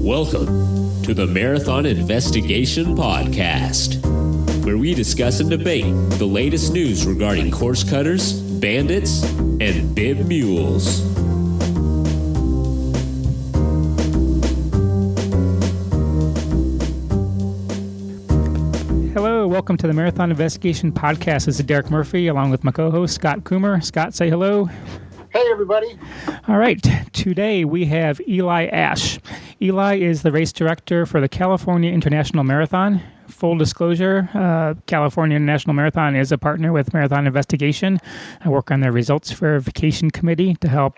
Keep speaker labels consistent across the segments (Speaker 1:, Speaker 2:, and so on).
Speaker 1: Welcome to the Marathon Investigation Podcast, where we discuss and debate the latest news regarding course cutters, bandits, and bib mules.
Speaker 2: Hello, welcome to the Marathon Investigation Podcast. This is Derek Murphy, along with my co-host, Scott Coomer. Scott, say hello.
Speaker 3: Hey, everybody.
Speaker 2: All right. Today we have Eli Asch. Eli is the race director for the California International Marathon. Full disclosure, California International Marathon is a partner with Marathon Investigation. I work on their results verification committee to help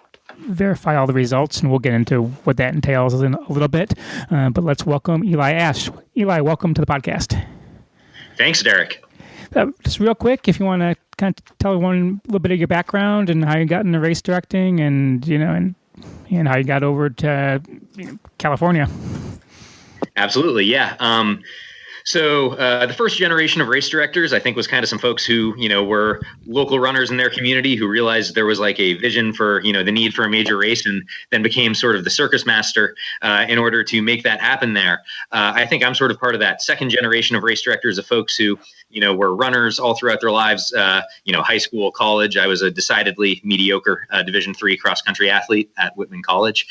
Speaker 2: verify all the results, and we'll get into what that entails in a little bit. But let's welcome Eli Asch. Eli, welcome to the podcast.
Speaker 4: Thanks, Derek.
Speaker 2: Just real quick, if you want to kind of tell everyone a little bit of your babackground and how you got into race directing, and and how you got over to California.
Speaker 4: Absolutely, yeah. So the first generation of race directors, I think, was kind of some folks who, were local runners in their community who realized there was like a vision for, the need for a major race, and then became sort of the circus master in order to make that happen there. I think I'm sort of part of that second generation of race directors, of folks who, were runners all throughout their lives, high school, college. I was a decidedly mediocre Division III cross-country athlete at Whitman College.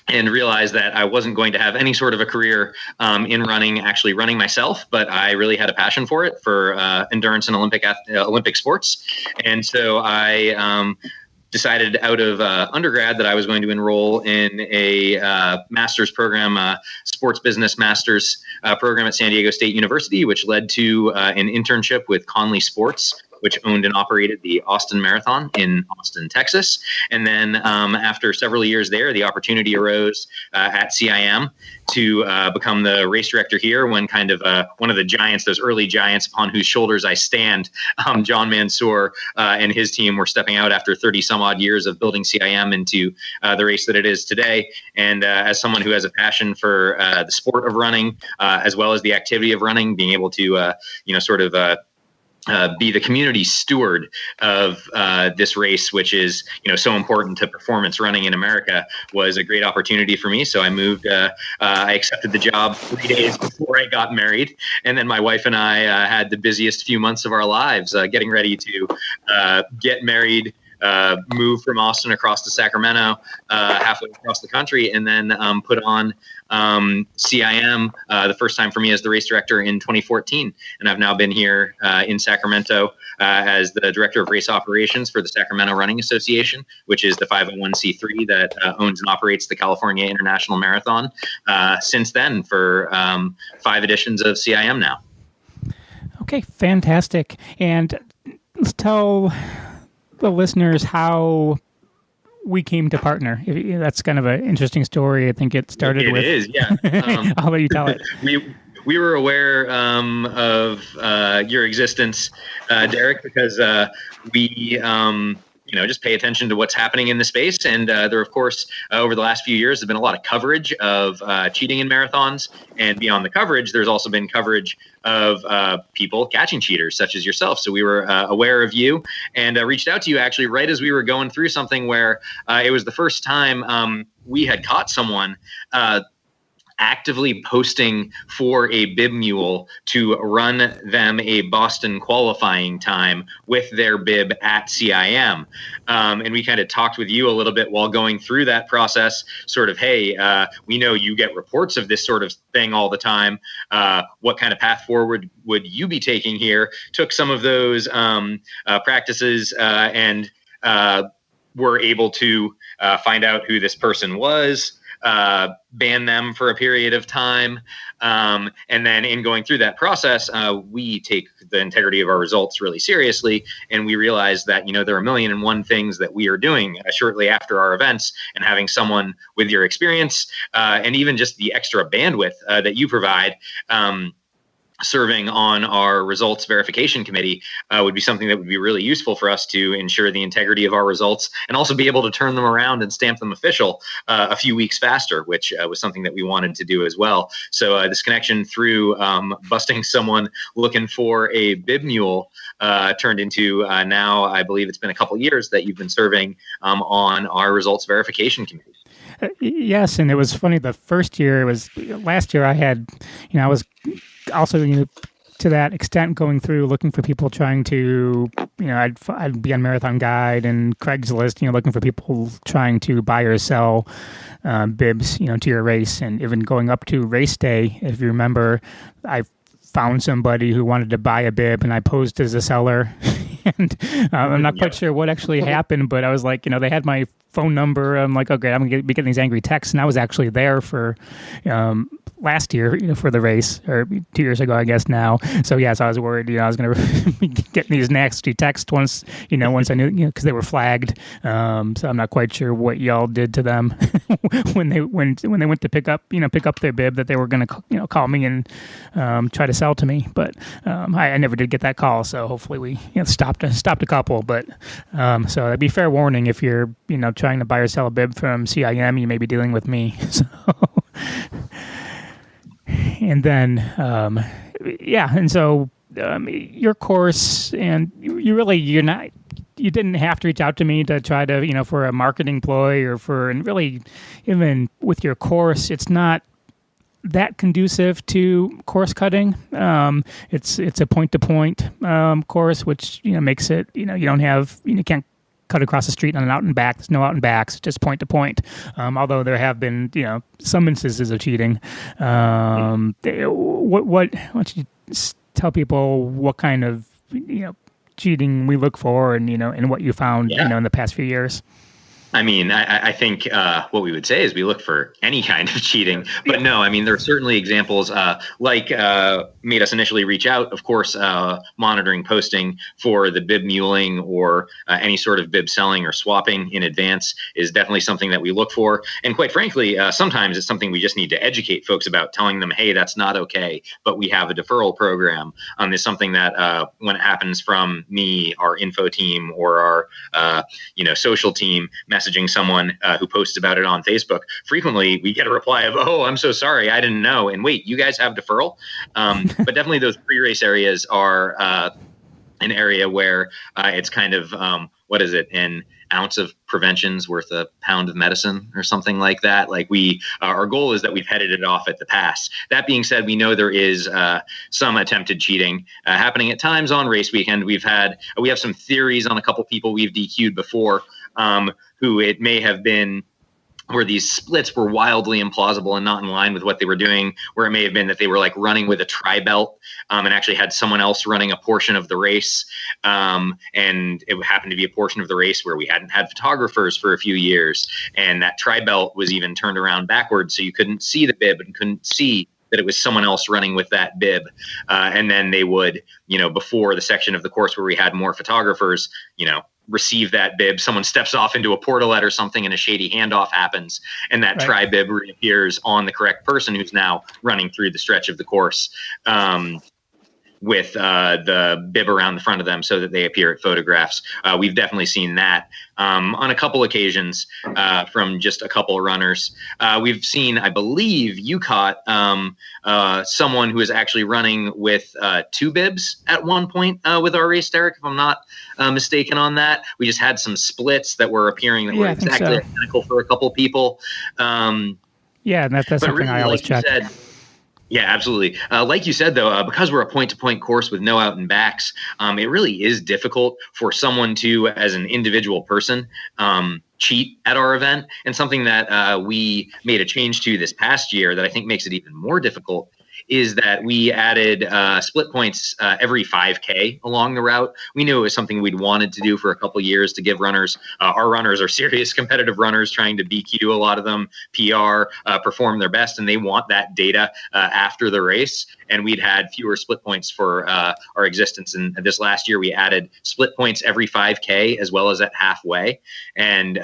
Speaker 4: And realized that I wasn't going to have any sort of a career in actually running myself, but I really had a passion for it, for endurance and Olympic sports. And so I decided out of undergrad that I was going to enroll in a master's program, sports business master's program at San Diego State University, which led to an internship with Conley Sports, which owned and operated the Austin Marathon in Austin, Texas. And then after several years there, the opportunity arose at CIM to become the race director here, when kind of one of the giants, those early giants upon whose shoulders I stand, John Mansour and his team, were stepping out after 30 some odd years of building CIM into the race that it is today. And as someone who has a passion for the sport of running, as well as the activity of running, being able to, be the community steward of this race, which is, so important to performance running in America, was a great opportunity for me. So I moved, I accepted the job 3 days before I got married. And then my wife and I had the busiest few months of our lives, getting ready to get married, move from Austin across to Sacramento, halfway across the country, and then put on CIM the first time for me as the race director in 2014. And I've now been here in Sacramento as the director of race operations for the Sacramento Running Association, which is the 501c3 that owns and operates the California International Marathon since then, for 5 editions of CIM now.
Speaker 2: Okay, fantastic. And let's tell the listeners how we came to partner. That's kind of an interesting story. I think it started with... It is,
Speaker 4: yeah.
Speaker 2: I'll let you tell it.
Speaker 4: We were aware of your existence, Derek, because we... just pay attention to what's happening in the space. And there, of course, over the last few years, there's been a lot of coverage of cheating in marathons. And beyond the coverage, there's also been coverage of people catching cheaters, such as yourself. So we were aware of you and reached out to you actually right as we were going through something where it was the first time we had caught someone actively posting for a bib mule to run them a Boston qualifying time with their bib at CIM. And we kind of talked with you a little bit while going through that process, sort of, hey, we know you get reports of this sort of thing all the time. What kind of path forward would you be taking here? Took some of those practices and were able to find out who this person was, ban them for a period of time. And then in going through that process, we take the integrity of our results really seriously. And we realize that, there are 1,000,001 things that we are doing shortly after our events, and having someone with your experience and even just the extra bandwidth that you provide, serving on our results verification committee would be something that would be really useful for us to ensure the integrity of our results, and also be able to turn them around and stamp them official a few weeks faster, which was something that we wanted to do as well. So this connection through busting someone looking for a bib mule turned into now, I believe it's been a couple years that you've been serving on our results verification committee.
Speaker 2: Yes, and it was funny. The first year, last year I had, I was also, to that extent going through looking for people trying to, I'd be on Marathon Guide and Craigslist, looking for people trying to buy or sell bibs, to your race. And even going up to race day, if you remember, I found somebody who wanted to buy a bib and I posed as a seller. And I'm not quite sure what actually happened, but I was like, they had my phone number. I'm like, okay, I'm going to be getting these angry texts. And I was actually there for last year, for the race, or 2 years ago, I guess now. So, yes, I was worried, I was going to be getting these nasty texts once I knew, because they were flagged. So I'm not quite sure what y'all did to them when they went to pick up their bib that they were going to, call me and try to sell to me. But I never did get that call. So hopefully we stopped a couple. But so that'd be fair warning if you're, trying to buy or sell a bib from CIM, you may be dealing with me. So. And then, and so your course, and you didn't have to reach out to me to try to, for a marketing ploy and really even with your course, it's not that conducive to course cutting. It's a point-to-point course, which, makes it, you can't cut across the street on an out and back. There's no out and backs. It's just point to point. Although there have been, some instances of cheating. Why don't you tell people what kind of, cheating we look for and what you found, in the past few years?
Speaker 4: I mean, I think what we would say is we look for any kind of cheating, but no, I mean, there are certainly examples like made us initially reach out. Of course, monitoring posting for the bib muling or any sort of bib selling or swapping in advance is definitely something that we look for. And quite frankly, sometimes it's something we just need to educate folks about, telling them, hey, that's not okay, but we have a deferral program. Is something that when it happens from me, our info team or our social team messaging someone who posts about it on Facebook, frequently we get a reply of, oh, I'm so sorry, I didn't know. And wait, you guys have deferral? But definitely those pre-race areas are an area where it's kind of, an ounce of prevention's worth a pound of medicine or something like that. Like our goal is that we've headed it off at the pass. That being said, we know there is some attempted cheating happening at times on race weekend. We have some theories on a couple people we've DQ'd before who it may have been where these splits were wildly implausible and not in line with what they were doing, where it may have been that they were like running with a tri-belt and actually had someone else running a portion of the race. And it happened to be a portion of the race where we hadn't had photographers for a few years. And that tri-belt was even turned around backwards, so you couldn't see the bib and couldn't see that it was someone else running with that bib. And then they would, before the section of the course where we had more photographers, receive that bib, someone steps off into a portalet or something and a shady handoff happens, and that tri-bib reappears on the correct person who's now running through the stretch of the course with the bib around the front of them so that they appear at photographs. We've definitely seen that on a couple occasions from just a couple of runners. We've seen, I believe, you caught someone who is actually running with two bibs at one point with our race, Derek, if I'm not mistaken on that. We just had some splits that were appearing that were exactly identical for a couple people.
Speaker 2: And that's something really, I always check.
Speaker 4: Yeah, absolutely. Like you said, though, because we're a point-to-point course with no out and backs, it really is difficult for someone to, as an individual person, cheat at our event. And something that we made a change to this past year that I think makes it even more difficult is that we added split points every 5K along the route. We knew it was something we'd wanted to do for a couple of years to give runners, our runners are serious competitive runners trying to BQ a lot of them, PR, perform their best, and they want that data after the race. And we'd had fewer split points for our existence. And this last year, we added split points every 5K as well as at halfway. And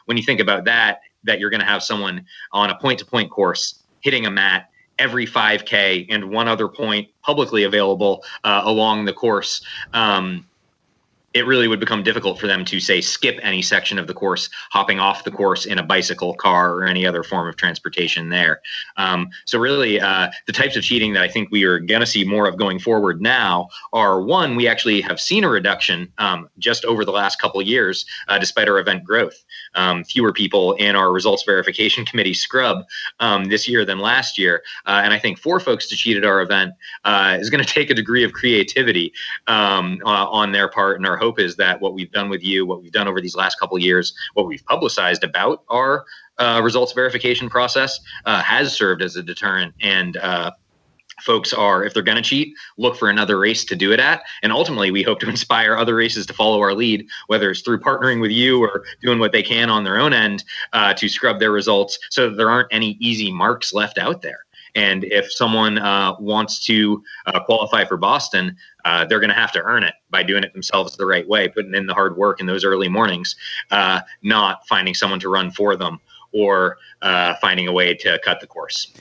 Speaker 4: when you think about that you're going to have someone on a point-to-point course hitting a mat every 5K and one other point publicly available along the course. it really would become difficult for them to, say, skip any section of the course, hopping off the course in a bicycle, car, or any other form of transportation there. So really, the types of cheating that I think we are going to see more of going forward now are, one, we actually have seen a reduction just over the last couple of years, despite our event growth. Fewer people in our results verification committee scrub this year than last year. And I think for folks to cheat at our event is going to take a degree of creativity on their part. And our hope is that what we've done with you, what we've done over these last couple of years, what we've publicized about our results verification process has served as a deterrent. And folks are, if they're going to cheat, look for another race to do it at. And ultimately, we hope to inspire other races to follow our lead, whether it's through partnering with you or doing what they can on their own end to scrub their results so that there aren't any easy marks left out there. And if someone wants to qualify for Boston, they're going to have to earn it by doing it themselves the right way, putting in the hard work in those early mornings, not finding someone to run for them or finding a way to cut the course.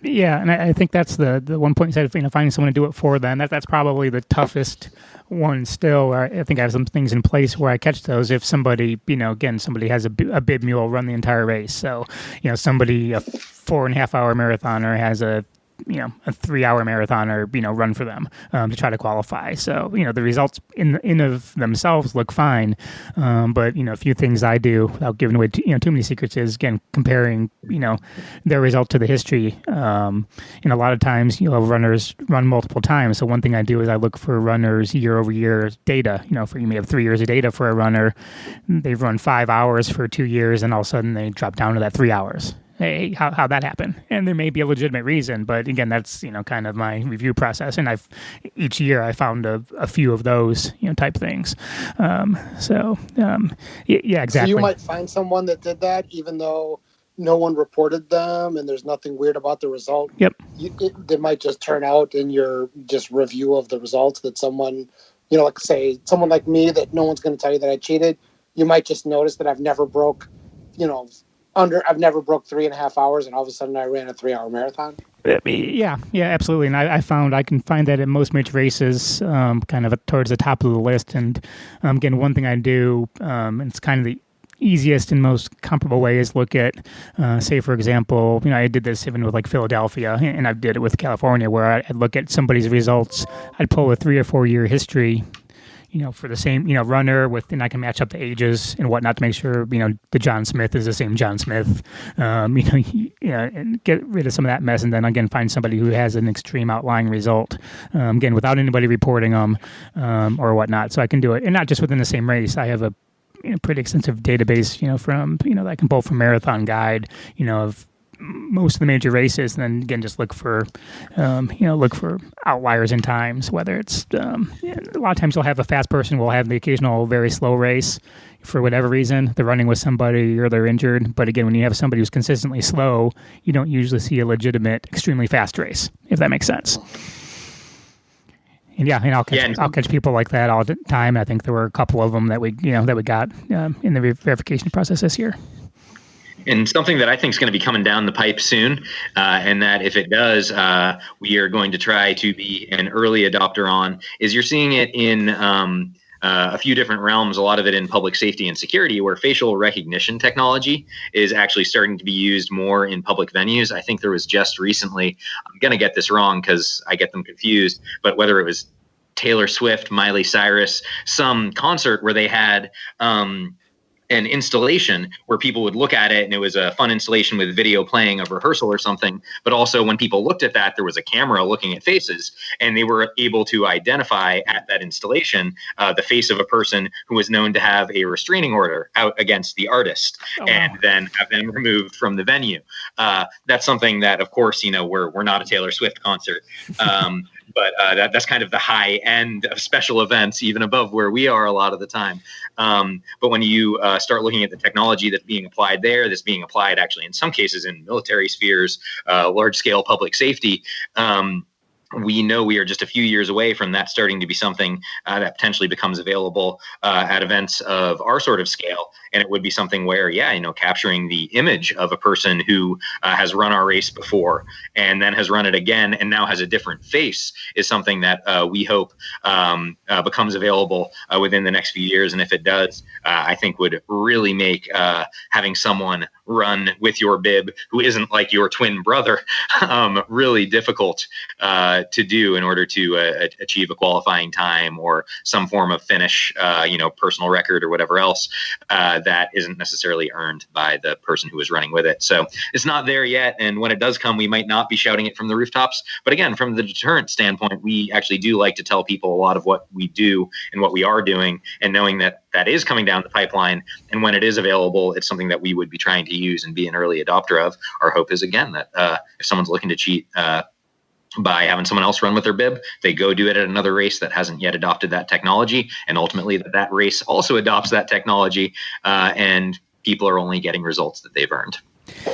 Speaker 2: Yeah, and I think that's the one point you said, finding someone to do it for them. That's probably the toughest one still. I think I have some things in place where I catch those if somebody, again, somebody has a bib mule run the entire race. So, somebody, a 4.5 hour marathoner has a 3-hour marathoner, run for them to try to qualify. So, the results in of themselves look fine. But, a few things I do without giving away too many secrets is, again, comparing, their result to the history. And a lot of times, runners run multiple times. So one thing I do is I look for runners year over year data. You may have 3 years of data for a runner. They've run 5 hours for 2 years, and all of a sudden they drop down to that 3 hours. Hey, how'd that happen? And there may be a legitimate reason, but again, that's, kind of my review process. And each year I found a few of those, type things. Yeah, exactly.
Speaker 3: So you might find someone that did that, even though no one reported them and there's nothing weird about the result.
Speaker 2: Yep.
Speaker 3: They might just turn out in your just review of the results that someone, like say someone like me that no one's going to tell you that I cheated. You might just notice that I've never broke, I've never broke 3.5 hours, and all of a sudden I ran a 3-hour marathon.
Speaker 2: Yeah, absolutely. And I found I can find that in most major races, kind of towards the top of the list. And again, one thing I do, and it's kind of the easiest and most comparable way, is look at, say, for example, I did this even with like Philadelphia, and I did it with California, where I'd look at somebody's results. I'd pull a 3 or 4 year history, for the same, runner and I can match up the ages and whatnot to make sure, the John Smith is the same John Smith, and get rid of some of that mess. And then again, find somebody who has an extreme outlying result, again, without anybody reporting them, or whatnot. So I can do it. And not just within the same race. I have a pretty extensive database, from, that I can pull from Marathon Guide, of most of the major races, and then again just look for outliers in times, whether it's a lot of times you'll have a fast person will have the occasional very slow race for whatever reason. They're running with somebody or they're injured. But again, when you have somebody who's consistently slow, you don't usually see a legitimate extremely fast race, if that makes sense. And I'll catch people like that all the time. I think there were a couple of them that we got in the verification process this year.
Speaker 4: And something that I think is going to be coming down the pipe soon, and that if it does, we are going to try to be an early adopter on, is you're seeing it in a few different realms, a lot of it in public safety and security, where facial recognition technology is actually starting to be used more in public venues. I think there was just recently, I'm going to get this wrong because I get them confused, but whether it was Taylor Swift, Miley Cyrus, some concert where they had an installation where people would look at it and it was a fun installation with video playing of rehearsal or something. But also when people looked at that, there was a camera looking at faces, and they were able to identify at that installation the face of a person who was known to have a restraining order out against the artist, and then have them removed from the venue. That's something that, of course, we're not a Taylor Swift concert. But that's kind of the high end of special events, even above where we are a lot of the time. But when you start looking at the technology that's being applied there, that's being applied actually in some cases in military spheres, large scale public safety, we know we are just a few years away from that starting to be something that potentially becomes available at events of our sort of scale. And it would be something where, capturing the image of a person who has run our race before and then has run it again and now has a different face is something that we hope becomes available within the next few years. And if it does, I think would really make having someone run with your bib who isn't like your twin brother really difficult to do in order to achieve a qualifying time or some form of finish, personal record or whatever else that isn't necessarily earned by the person who is running with it. So it's not there yet. And when it does come, we might not be shouting it from the rooftops. But again, from the deterrent standpoint, we actually do like to tell people a lot of what we do and what we are doing, and knowing that that is coming down the pipeline. And when it is available, it's something that we would be trying to use and be an early adopter of. Our hope is, again, that if someone's looking to cheat by having someone else run with their bib, they go do it at another race that hasn't yet adopted that technology, and ultimately that race also adopts that technology, and people are only getting results that they've earned.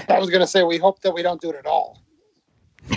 Speaker 3: I was going to say, we hope that we don't do it at all.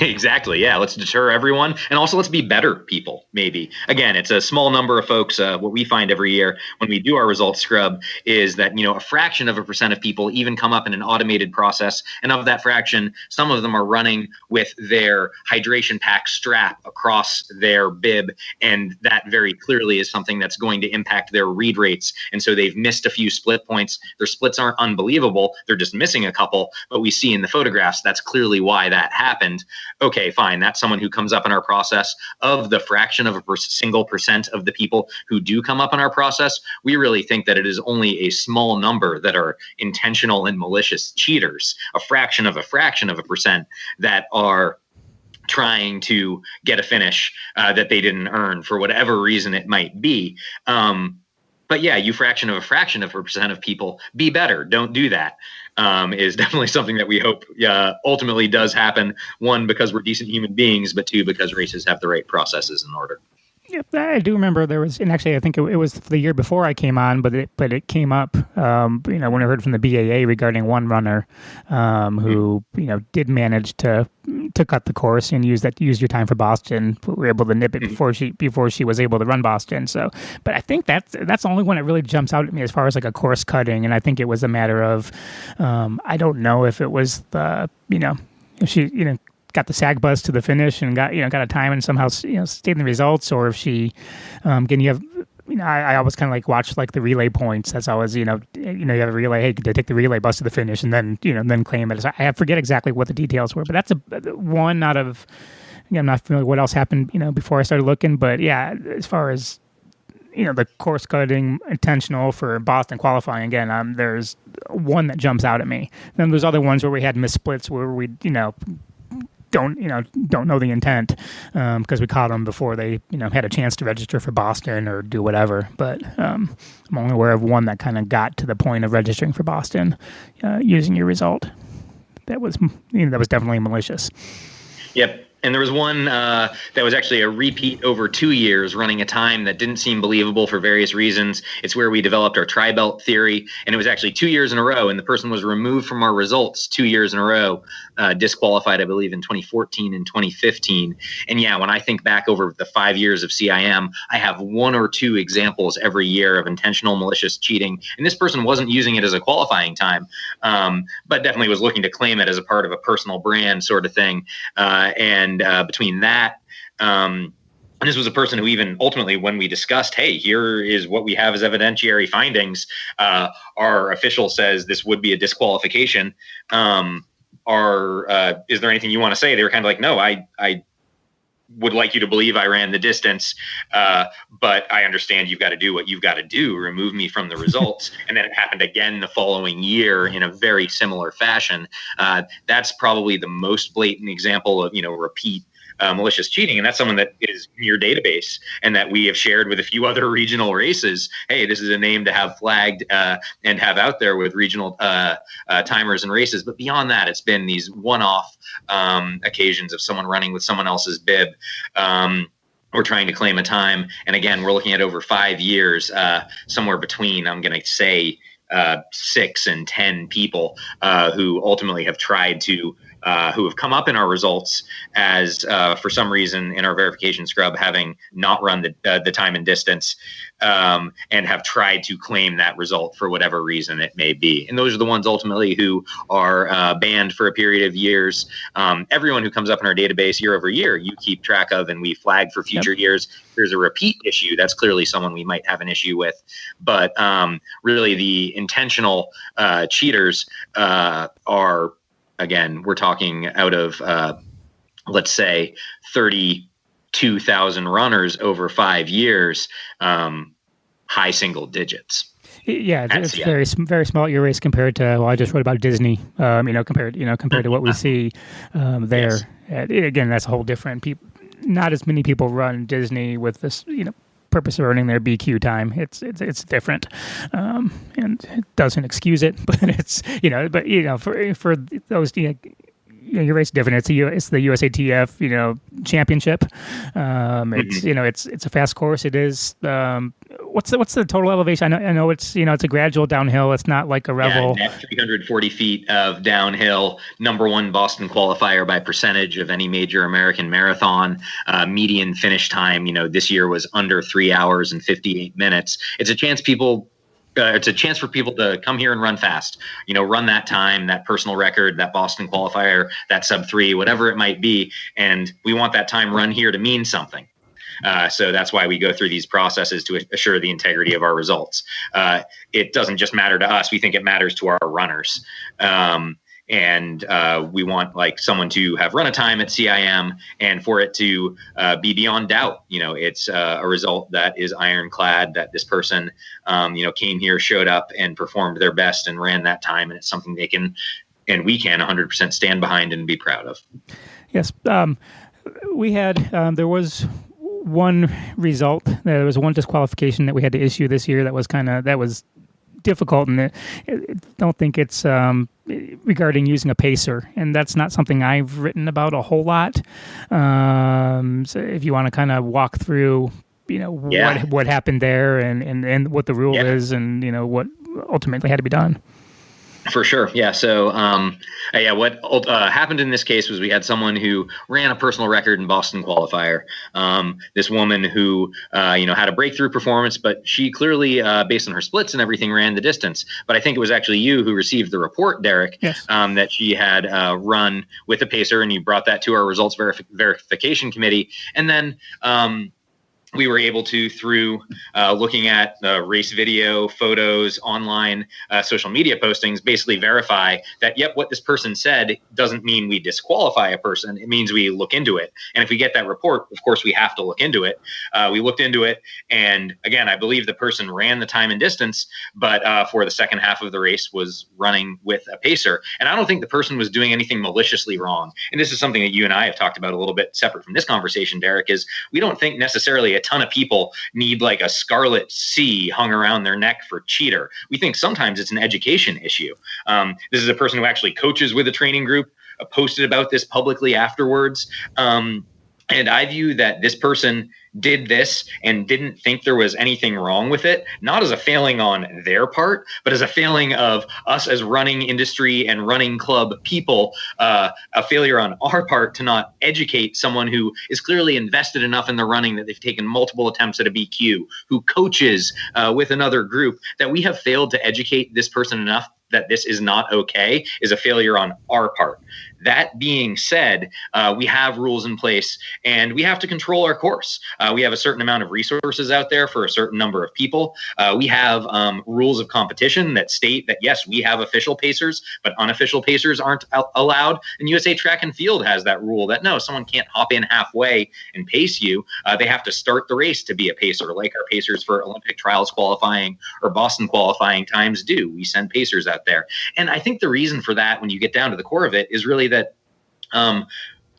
Speaker 4: Exactly. Yeah. Let's deter everyone. And also let's be better people, maybe. Again, it's a small number of folks. What we find every year when we do our results scrub is that, a fraction of a percent of people even come up in an automated process. And of that fraction, some of them are running with their hydration pack strap across their bib. And that very clearly is something that's going to impact their read rates. And so they've missed a few split points. Their splits aren't unbelievable. They're just missing a couple. But we see in the photographs, that's clearly why that happened. Okay, fine. That's someone who comes up in our process. Of the fraction of a single percent of the people who do come up in our process, we really think that it is only a small number that are intentional and malicious cheaters, a fraction of a percent that are trying to get a finish that they didn't earn for whatever reason it might be. But yeah, you fraction of a percent of people, be better. Don't do that. Is definitely something that we hope ultimately does happen. One, because we're decent human beings, but two, because races have the right processes in order.
Speaker 2: Yep, I do remember there was, and actually I think it was the year before I came on, but it came up, when I heard from the BAA regarding one runner who did manage to cut the course and use your time for Boston. We were able to nip it before she was able to run Boston. So, but I think that's the only one that really jumps out at me as far as like a course cutting, and I think it was a matter of I don't know if it was the if she got the SAG bus to the finish and got a time and somehow stayed in the results, or if she again you have I always kind of like watch like the relay points. That's always you have a relay, hey, to take the relay bus to the finish and then then claim it. I forget exactly what the details were, but that's one out of I'm not familiar what else happened before I started looking, but yeah, as far as the course cutting intentional for Boston qualifying again, there's one that jumps out at me. Then there's other ones where we had missplits where we don't know the intent because we caught them before they had a chance to register for Boston or do whatever. But I'm only aware of one that kind of got to the point of registering for Boston using your result. That was definitely malicious.
Speaker 4: Yep. And there was one that was actually a repeat over 2 years, running a time that didn't seem believable for various reasons. It's where we developed our tri-belt theory, and it was actually 2 years in a row, and the person was removed from our results 2 years in a row, disqualified, I believe, in 2014 and 2015. And yeah, when I think back over the 5 years of CIM, I have one or two examples every year of intentional malicious cheating, and this person wasn't using it as a qualifying time, but definitely was looking to claim it as a part of a personal brand sort of thing. And between that, and this was a person who even ultimately, when we discussed, hey, here is what we have as evidentiary findings, our official says this would be a disqualification. Is there anything you want to say? They were kind of like, no, I would like you to believe I ran the distance, but I understand you've got to do what you've got to do, remove me from the results. And then it happened again the following year in a very similar fashion. That's probably the most blatant example of, repeat malicious cheating. And that's someone that is in your database and that we have shared with a few other regional races. Hey, this is a name to have flagged and have out there with regional timers and races. But beyond that, it's been these one-off occasions of someone running with someone else's bib. We're trying to claim a time. And again, we're looking at over 5 years, somewhere between, I'm going to say, 6 and 10 people who ultimately have tried to who have come up in our results as, for some reason, in our verification scrub, having not run the time and distance, and have tried to claim that result for whatever reason it may be. And those are the ones ultimately who are banned for a period of years. Everyone who comes up in our database year over year, you keep track of, and we flag for future years. There's a repeat issue. That's clearly someone we might have an issue with. But really, the intentional cheaters are, again, we're talking out of, let's say, 32,000 runners over 5 years, high single digits.
Speaker 2: Yeah, it's very very small your race compared to. Well, I just wrote about Disney. Compared to what we see there. Yes. Again, that's a whole different. Not as many people run Disney with this purpose of earning their BQ time. It's different, and it doesn't excuse it, but it's for those your race is different. It's the USATF championship. It's a fast course. It is. What's the total elevation? I know it's it's a gradual downhill. It's not like a revel.
Speaker 4: Yeah, 340 feet of downhill. Number one Boston qualifier by percentage of any major American marathon. Median finish time this year was under 3 hours and 58 minutes. It's a chance for people to come here and run fast, run that time, that personal record, that Boston qualifier, that sub-3, whatever it might be. And we want that time run here to mean something. So that's why we go through these processes to assure the integrity of our results. It doesn't just matter to us. We think it matters to our runners. And we want someone to have run a time at CIM and for it to be beyond doubt. It's a result that is ironclad, that this person, came here, showed up and performed their best and ran that time. And it's something they can, and we can 100% stand behind and be proud of.
Speaker 2: Yes. We had, there was one result, there was one disqualification that we had to issue this year that was difficult, and I don't think it's regarding using a pacer, and that's not something I've written about a whole lot. So if you want to kind of walk through, what happened there, and what the rule is, and what ultimately had to be done.
Speaker 4: For sure. Yeah. So, what happened in this case was we had someone who ran a personal record in Boston qualifier. This woman who, had a breakthrough performance, but she clearly, based on her splits and everything, ran the distance. But I think it was actually you who received the report, Derek,
Speaker 2: yes.
Speaker 4: That she had run with a pacer, and you brought that to our results verification committee. And then, we were able to, through looking at race video, photos, online social media postings, basically verify that, what this person said doesn't mean we disqualify a person. It means we look into it. And if we get that report, of course, we have to look into it. We looked into it. And again, I believe the person ran the time and distance, but for the second half of the race was running with a pacer. And I don't think the person was doing anything maliciously wrong. And this is something that you and I have talked about a little bit separate from this conversation, Derek, is we don't think necessarily a ton of people need a scarlet C hung around their neck for cheater. We think sometimes it's an education issue. This is a person who actually coaches with a training group, posted about this publicly afterwards. And I view that this person did this and didn't think there was anything wrong with it, not as a failing on their part, but as a failing of us as running industry and running club people, a failure on our part to not educate someone who is clearly invested enough in the running that they've taken multiple attempts at a BQ, who coaches with another group, that we have failed to educate this person enough that this is not okay, is a failure on our part. That being said, we have rules in place and we have to control our course. We have a certain amount of resources out there for a certain number of people. We have rules of competition that state that, yes, we have official pacers, but unofficial pacers aren't allowed. And USA Track and Field has that rule that, no, someone can't hop in halfway and pace you. They have to start the race to be a pacer, like our pacers for Olympic trials qualifying or Boston qualifying times do. We send pacers out there. And I think the reason for that, when you get down to the core of it, is really that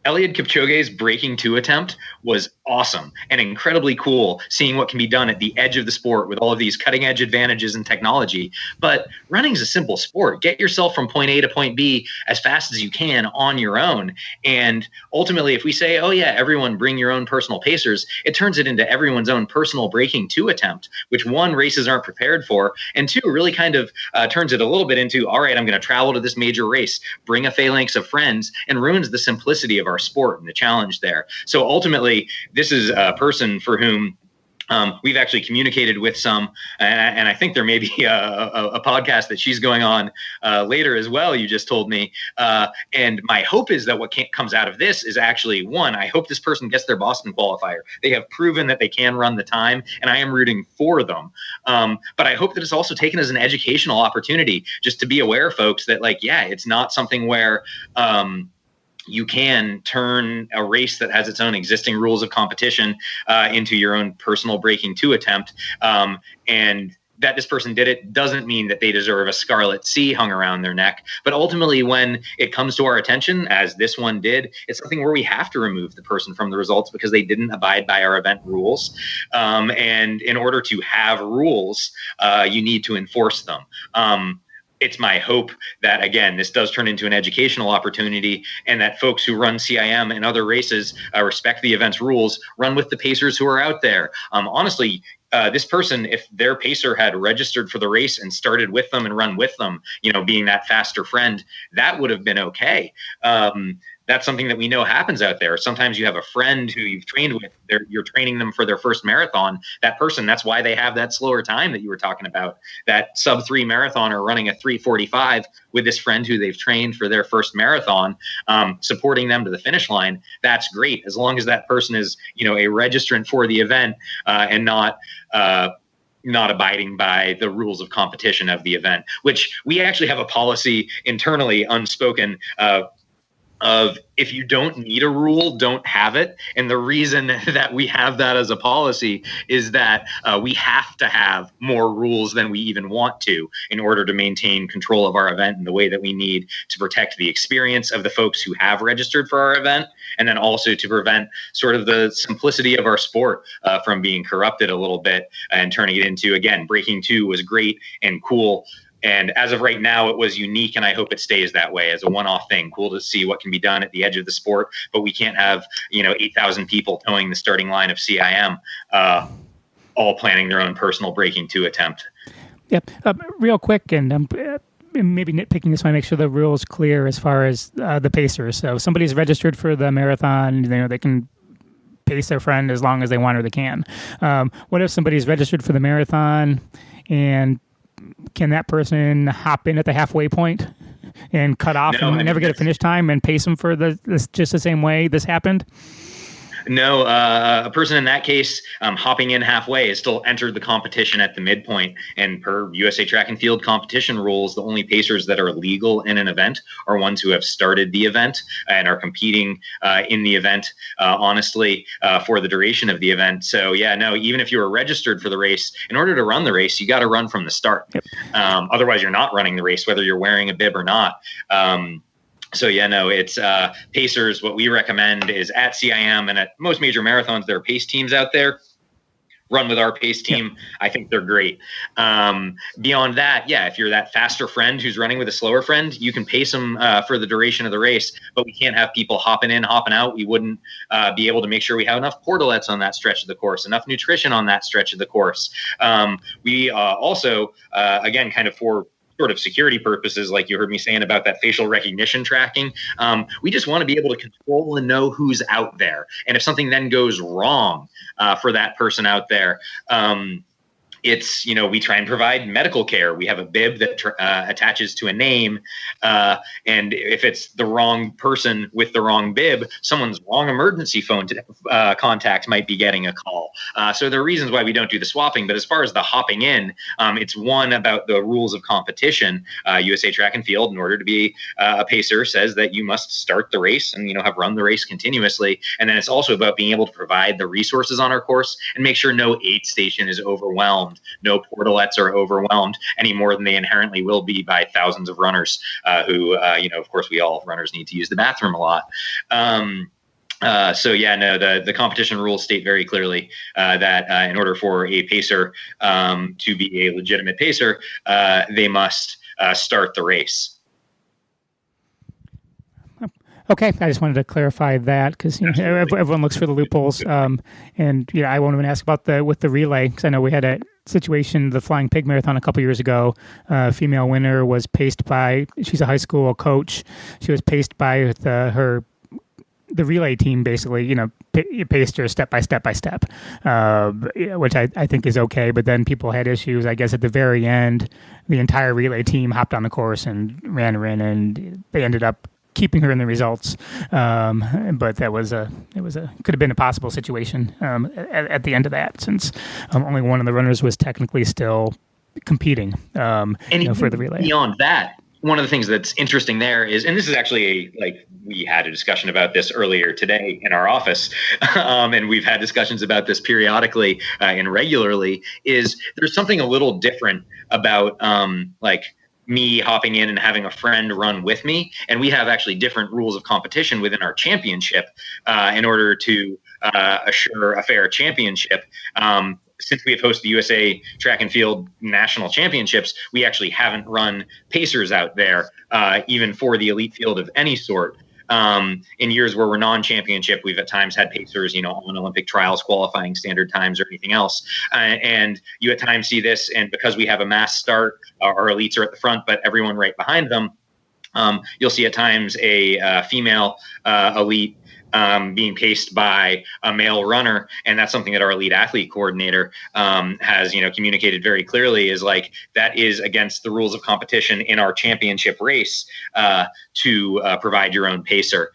Speaker 4: Eliud Kipchoge's breaking 2 attempt was awesome and incredibly cool, seeing what can be done at the edge of the sport with all of these cutting edge advantages and technology. But running is a simple sport. Get yourself from point A to point B as fast as you can on your own. And ultimately, if we say, oh yeah, everyone bring your own personal pacers, it turns it into everyone's own personal breaking 2 attempt, which one, races aren't prepared for, and two, really kind of turns it a little bit into, all right, I'm going to travel to this major race, bring a phalanx of friends, and ruins the simplicity of our sport and the challenge there. So ultimately, this is a person for whom we've actually communicated with some, and I think there may be a podcast that she's going on later as well, you just told me. And my hope is that what comes out of this is actually, one, I hope this person gets their Boston qualifier. They have proven that they can run the time, and I am rooting for them. But I hope that it's also taken as an educational opportunity, just to be aware, folks, that like, yeah, it's not something where you can turn a race that has its own existing rules of competition into your own personal breaking 2 attempt. And that this person did it doesn't mean that they deserve a scarlet C hung around their neck. But ultimately, when it comes to our attention, as this one did, it's something where we have to remove the person from the results because they didn't abide by our event rules. And in order to have rules, you need to enforce them. It's my hope that, again, this does turn into an educational opportunity, and that folks who run CIM and other races respect the event's rules, run with the pacers who are out there. Honestly, this person, if their pacer had registered for the race and started with them and run with them, being that faster friend, that would have been okay. That's something that we know happens out there. Sometimes you have a friend who you've trained with, you're training them for their first marathon. That person, that's why they have that slower time that you were talking about. That sub-3 marathoner running a 3:45 with this friend who they've trained for their first marathon, supporting them to the finish line. That's great, as long as that person is, a registrant for the event and not abiding by the rules of competition of the event, which we actually have a policy internally, unspoken, of if you don't need a rule, don't have it. And the reason that we have that as a policy is that we have to have more rules than we even want to in order to maintain control of our event in the way that we need to protect the experience of the folks who have registered for our event, and then also to prevent sort of the simplicity of our sport from being corrupted a little bit and turning it into, again, breaking 2 was great and cool. And as of right now, it was unique, and I hope it stays that way as a one-off thing. Cool to see what can be done at the edge of the sport, but we can't have 8,000 people towing the starting line of CIM, all planning their own personal breaking 2 attempt.
Speaker 2: Yep. Real quick, and maybe nitpicking this one, make sure the rule's clear as far as the pacers. So if somebody's registered for the marathon, they can pace their friend as long as they want or they can. What if somebody's registered for the marathon, and can that person hop in at the halfway point and cut off and never get a finish time and pace them for just the same way this happened?
Speaker 4: No, a person in that case hopping in halfway is still entered the competition at the midpoint. And per USA Track and Field competition rules, the only pacers that are legal in an event are ones who have started the event and are competing in the event, honestly, for the duration of the event. So, yeah, no, even if you were registered for the race, in order to run the race, you got to run from the start. Yep. Otherwise, you're not running the race, whether you're wearing a bib or not. So, yeah, no, it's pacers. What we recommend is at CIM and at most major marathons, there are pace teams out there. Run with our pace team. Yeah. I think they're great. Beyond that, yeah, if you're that faster friend who's running with a slower friend, you can pace them for the duration of the race, but we can't have people hopping in, hopping out. We wouldn't be able to make sure we have enough portalettes on that stretch of the course, enough nutrition on that stretch of the course. We also, again, kind of for sort of security purposes, like you heard me saying about that facial recognition tracking, we just want to be able to control and know who's out there. And if something then goes wrong for that person out there, it's, we try and provide medical care. We have a bib that attaches to a name. And if it's the wrong person with the wrong bib, someone's wrong emergency phone contact might be getting a call. So there are reasons why we don't do the swapping. But as far as the hopping in, it's one about the rules of competition. USA Track and Field, in order to be a pacer, says that you must start the race and, have run the race continuously. And then it's also about being able to provide the resources on our course and make sure no aid station is overwhelmed. No portalettes are overwhelmed any more than they inherently will be by thousands of runners who, of course, we all runners need to use the bathroom a lot. The competition rules state very clearly that in order for a pacer to be a legitimate pacer, they must start the race.
Speaker 2: Okay, I just wanted to clarify that because everyone looks for the loopholes, and I won't even ask about with the relay because I know we had a situation, the Flying Pig Marathon a couple years ago. Female winner was paced by, she's a high school coach. She was paced by the relay team, basically, paced her step by step, which I think is okay. But then people had issues, I guess, at the very end. The entire relay team hopped on the course and ran her in, and they ended up keeping her in the results. But that could have been a possible situation at the end of that, since only one of the runners was technically still competing for the relay.
Speaker 4: Beyond that, one of the things that's interesting there is, and this is actually we had a discussion about this earlier today in our office, and we've had discussions about this periodically and regularly, is there's something a little different about me hopping in and having a friend run with me. And we have actually different rules of competition within our championship in order to assure a fair championship. Since we have hosted the USA Track and Field National Championships, we actually haven't run pacers out there, even for the elite field of any sort. In years where we're non-championship, we've at times had pacers, on Olympic trials, qualifying standard times or anything else. And you at times see this, and because we have a mass start, our elites are at the front, but everyone right behind them, you'll see at times a female elite being paced by a male runner. And that's something that our elite athlete coordinator has, communicated very clearly, is that is against the rules of competition in our championship race to provide your own pacer.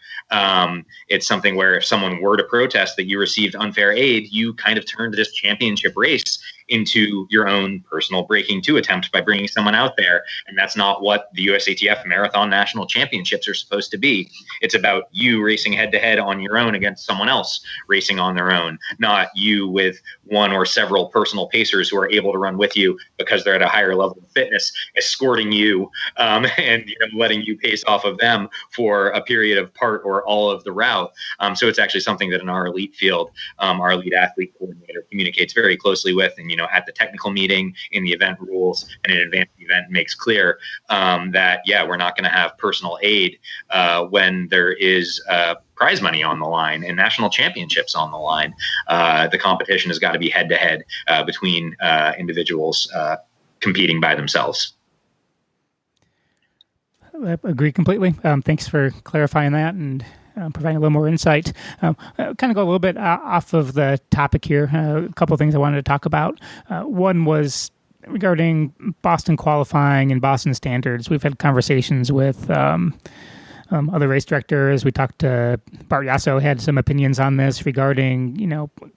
Speaker 4: It's something where if someone were to protest that you received unfair aid, you kind of turned this championship race into your own personal breaking two attempt by bringing someone out there. And that's not what the USATF Marathon National Championships are supposed to be. It's about you racing head to head on your own against someone else racing on their own, not you with one or several personal pacers who are able to run with you because they're at a higher level of fitness, escorting you and letting you pace off of them for a period of part or all of the route. So it's actually something that in our elite field, our elite athlete coordinator communicates very closely with, and at the technical meeting, in the event rules, and in advance of the event makes clear that, we're not going to have personal aid when there is prize money on the line and national championships on the line. The competition has got to be head to head between individuals competing by themselves.
Speaker 2: I agree completely. Thanks for clarifying that and providing a little more insight. Kind of go a little bit off of the topic here. A couple of things I wanted to talk about. One was regarding Boston qualifying and Boston standards. We've had conversations with other race directors. We talked to Bart Yasso, had some opinions on this regarding,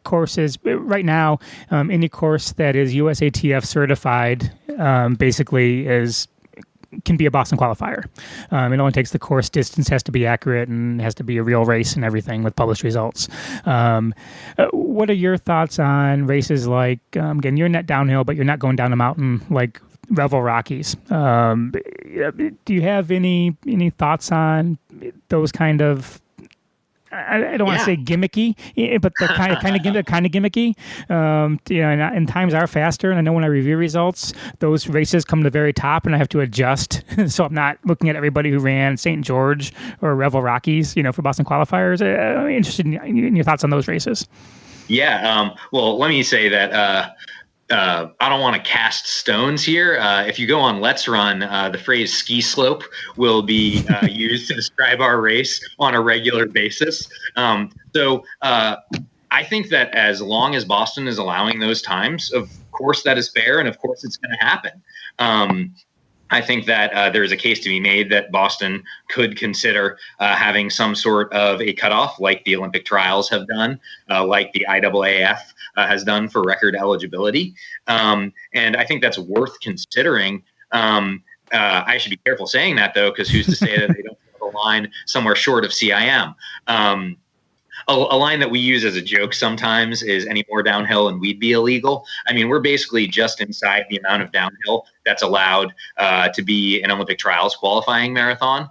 Speaker 2: courses. Right now, any course that is USATF certified basically can be a Boston qualifier. It only takes the course distance, has to be accurate, and has to be a real race and everything with published results. What are your thoughts on races like, again, you're net downhill, but you're not going down a mountain like Revel Rockies. Do you have any thoughts on those kind of, I don't want to say gimmicky, but the kind of gimmicky. And times are faster. And I know when I review results, those races come to the very top, and I have to adjust. So I'm not looking at everybody who ran St. George or Revel Rockies, for Boston qualifiers. I'm interested in your thoughts on those races.
Speaker 4: Yeah. Well, let me say that. I don't want to cast stones here. If you go on Let's Run, the phrase ski slope will be used to describe our race on a regular basis. So I think that as long as Boston is allowing those times, of course that is fair, and of course it's going to happen. I think that there is a case to be made that Boston could consider having some sort of a cutoff, like the Olympic trials have done, like the IAAF has done for record eligibility. And I think that's worth considering. I should be careful saying that, though, because who's to say that they don't have a line somewhere short of CIM? A line that we use as a joke sometimes is any more downhill and we'd be illegal. I mean, we're basically just inside the amount of downhill that's allowed to be an Olympic trials qualifying marathon.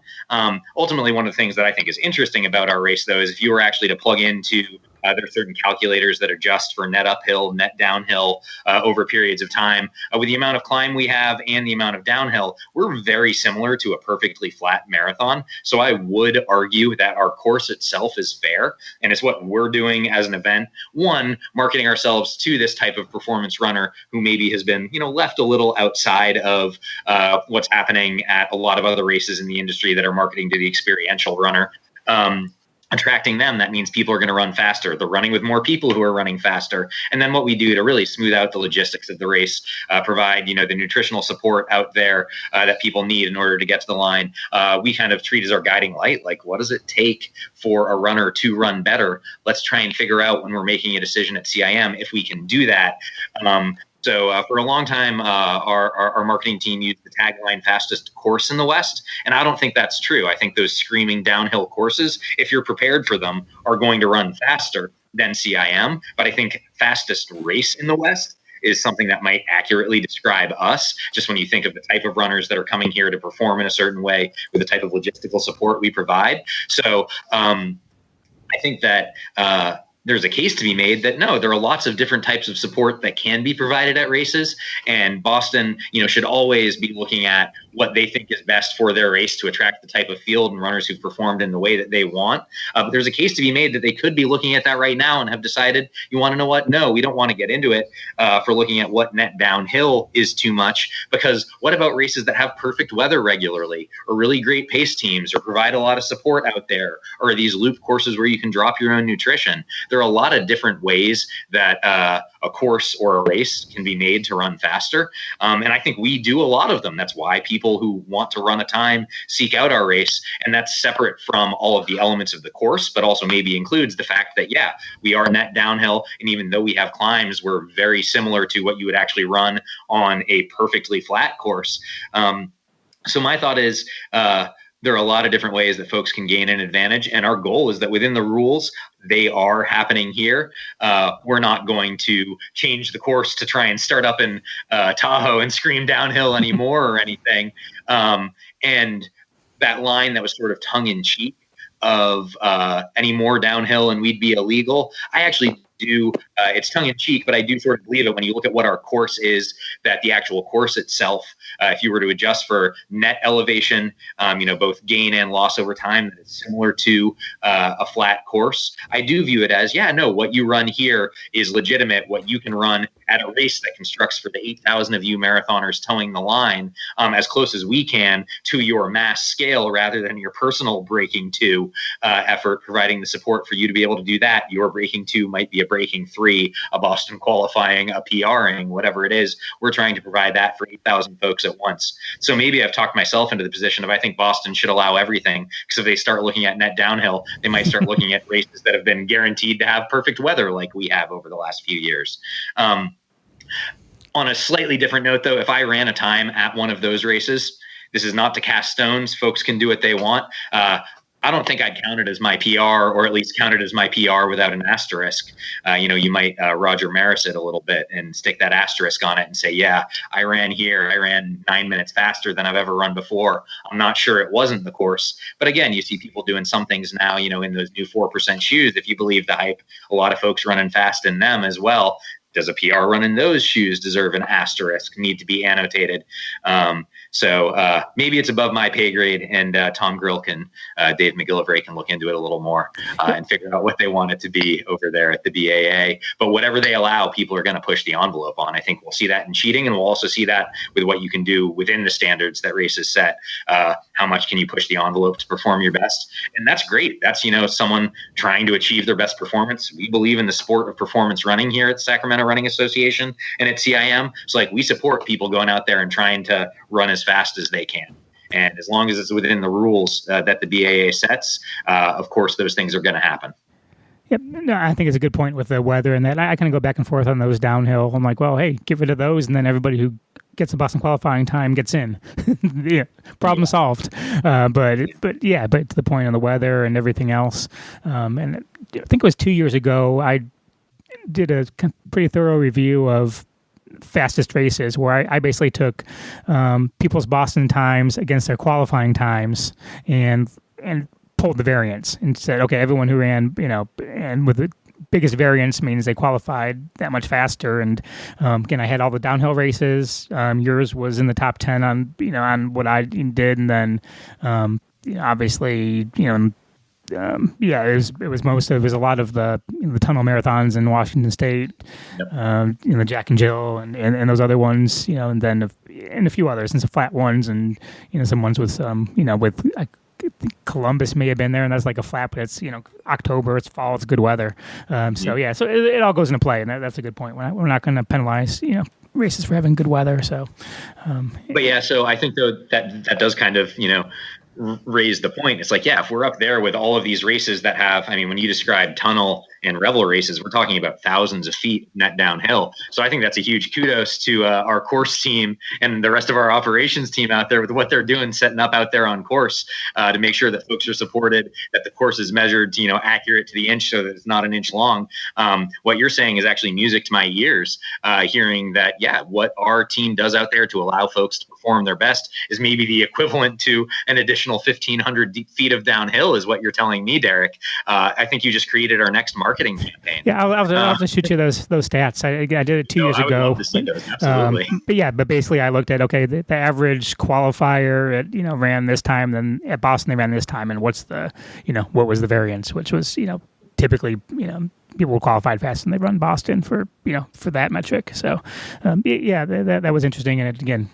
Speaker 4: Ultimately, one of the things that I think is interesting about our race, though, is if you were actually to plug into there are certain calculators that adjust for net uphill, net downhill over periods of time. With the amount of climb we have and the amount of downhill, we're very similar to a perfectly flat marathon. So I would argue that our course itself is fair, and it's what we're doing as an event. One, marketing ourselves to this type of performance runner who maybe has been, left a little outside of what's happening at a lot of other races in the industry that are marketing to the experiential runner. Attracting them, that means people are going to run faster. They're running with more people who are running faster. And then what we do to really smooth out the logistics of the race, provide, the nutritional support out there that people need in order to get to the line. We kind of treat as our guiding light. Like, what does it take for a runner to run better? Let's try and figure out when we're making a decision at CIM if we can do that. So for a long time, our marketing team used the tagline "fastest course in the West," and I don't think that's true. I think those screaming downhill courses, if you're prepared for them, are going to run faster than CIM. But I think fastest race in the West is something that might accurately describe us, just when you think of the type of runners that are coming here to perform in a certain way with the type of logistical support we provide. So I think that there's a case to be made that no, there are lots of different types of support that can be provided at races, and Boston, should always be looking at what they think is best for their race to attract the type of field and runners who've performed in the way that they want. But there's a case to be made that they could be looking at that right now and have decided, you want to know what? No, we don't want to get into it for looking at what net downhill is too much, because what about races that have perfect weather regularly, or really great pace teams, or provide a lot of support out there, or these loop courses where you can drop your own nutrition? There are a lot of different ways that a course or a race can be made to run faster. And I think we do a lot of them. That's why people who want to run a time seek out our race. And that's separate from all of the elements of the course, but also maybe includes the fact that, we are net downhill. And even though we have climbs, we're very similar to what you would actually run on a perfectly flat course. So my thought is, there are a lot of different ways that folks can gain an advantage. And our goal is that within the rules, they are happening here. We're not going to change the course to try and start up in Tahoe and scream downhill anymore or anything. And that line that was sort of tongue in cheek of any more downhill and we'd be illegal, I actually do, it's tongue in cheek, but I do sort of believe it when you look at what our course is, that the actual course itself, if you were to adjust for net elevation, both gain and loss over time, that it's similar to a flat course. I do view it as, what you run here is legitimate. What you can run at a race that constructs for the 8,000 of you marathoners towing the line, as close as we can to your mass scale rather than your personal breaking two effort, providing the support for you to be able to do that. Your breaking two might be a breaking three, a Boston qualifying, a PRing, whatever it is. We're trying to provide that for 8,000 folks at once. So maybe I've talked myself into the position of, I think Boston should allow everything, because if they start looking at net downhill, they might start looking at races that have been guaranteed to have perfect weather like we have over the last few years. On a slightly different note, though, if I ran a time at one of those races, this is not to cast stones. Folks can do what they want. I don't think I'd count it as my PR, or at least count it as my PR without an asterisk. You might Roger Maris it a little bit and stick that asterisk on it and say, I ran here. I ran 9 minutes faster than I've ever run before. I'm not sure it wasn't the course. But again, you see people doing some things now, in those new 4% shoes. If you believe the hype, a lot of folks running fast in them as well. Does a PR run in those shoes deserve an asterisk, need to be annotated? So maybe it's above my pay grade, and Tom Grilk and Dave McGillivray can look into it a little more and figure out what they want it to be over there at the BAA. But whatever they allow, people are going to push the envelope on. I think we'll see that in cheating, and we'll also see that with what you can do within the standards that races set. How much can you push the envelope to perform your best? And that's great. That's, someone trying to achieve their best performance. We believe in the sport of performance running here at Sacramento Running Association and at CIM. So we support people going out there and trying to run as fast as they can. And as long as it's within the rules that the BAA sets, of course, those things are going to happen.
Speaker 2: Yep. No, I think it's a good point with the weather, and that I kind of go back and forth on those downhill. I'm like, well, hey, get rid of those, and then everybody who gets the Boston qualifying time gets in. Problem solved. But to the point on the weather and everything else. And I think it was 2 years ago, I did a pretty thorough review of fastest races, where I basically took people's Boston times against their qualifying times and pulled the variance and said, okay, everyone who ran, and with the biggest variance means they qualified that much faster. And again, I had all the downhill races. Yours was in the top 10 on what I did, and then obviously it was a lot of the tunnel marathons in Washington State, yep. Jack and Jill and those other ones, and then and a few others, and some flat ones, and some ones with with Columbus may have been there, and that's like a flat, but it's October, it's fall, it's good weather, so it all goes into play, and that's a good point. We're not going to penalize races for having good weather. So,
Speaker 4: so I think though that does kind of raise the point. It's like, if we're up there with all of these races that have, when you describe tunnel and revel races, we're talking about thousands of feet net downhill. So I think that's a huge kudos to our course team and the rest of our operations team out there with what they're doing, setting up out there on course to make sure that folks are supported, that the course is measured, accurate to the inch so that it's not an inch long. What you're saying is actually music to my ears, hearing that, what our team does out there to allow folks to perform their best is maybe the equivalent to an additional 1,500 feet of downhill is what you're telling me, Derek. I think you just created our next marketing campaign.
Speaker 2: Yeah, I'll have to shoot you those stats. I did it 2 years ago.
Speaker 4: I would love to see those, absolutely.
Speaker 2: But basically I looked at, okay, the average qualifier at, ran this time, then at Boston they ran this time, and what's the, what was the variance, which was, typically, people were qualified fast and they run Boston for that metric. So, that was interesting. And it, again,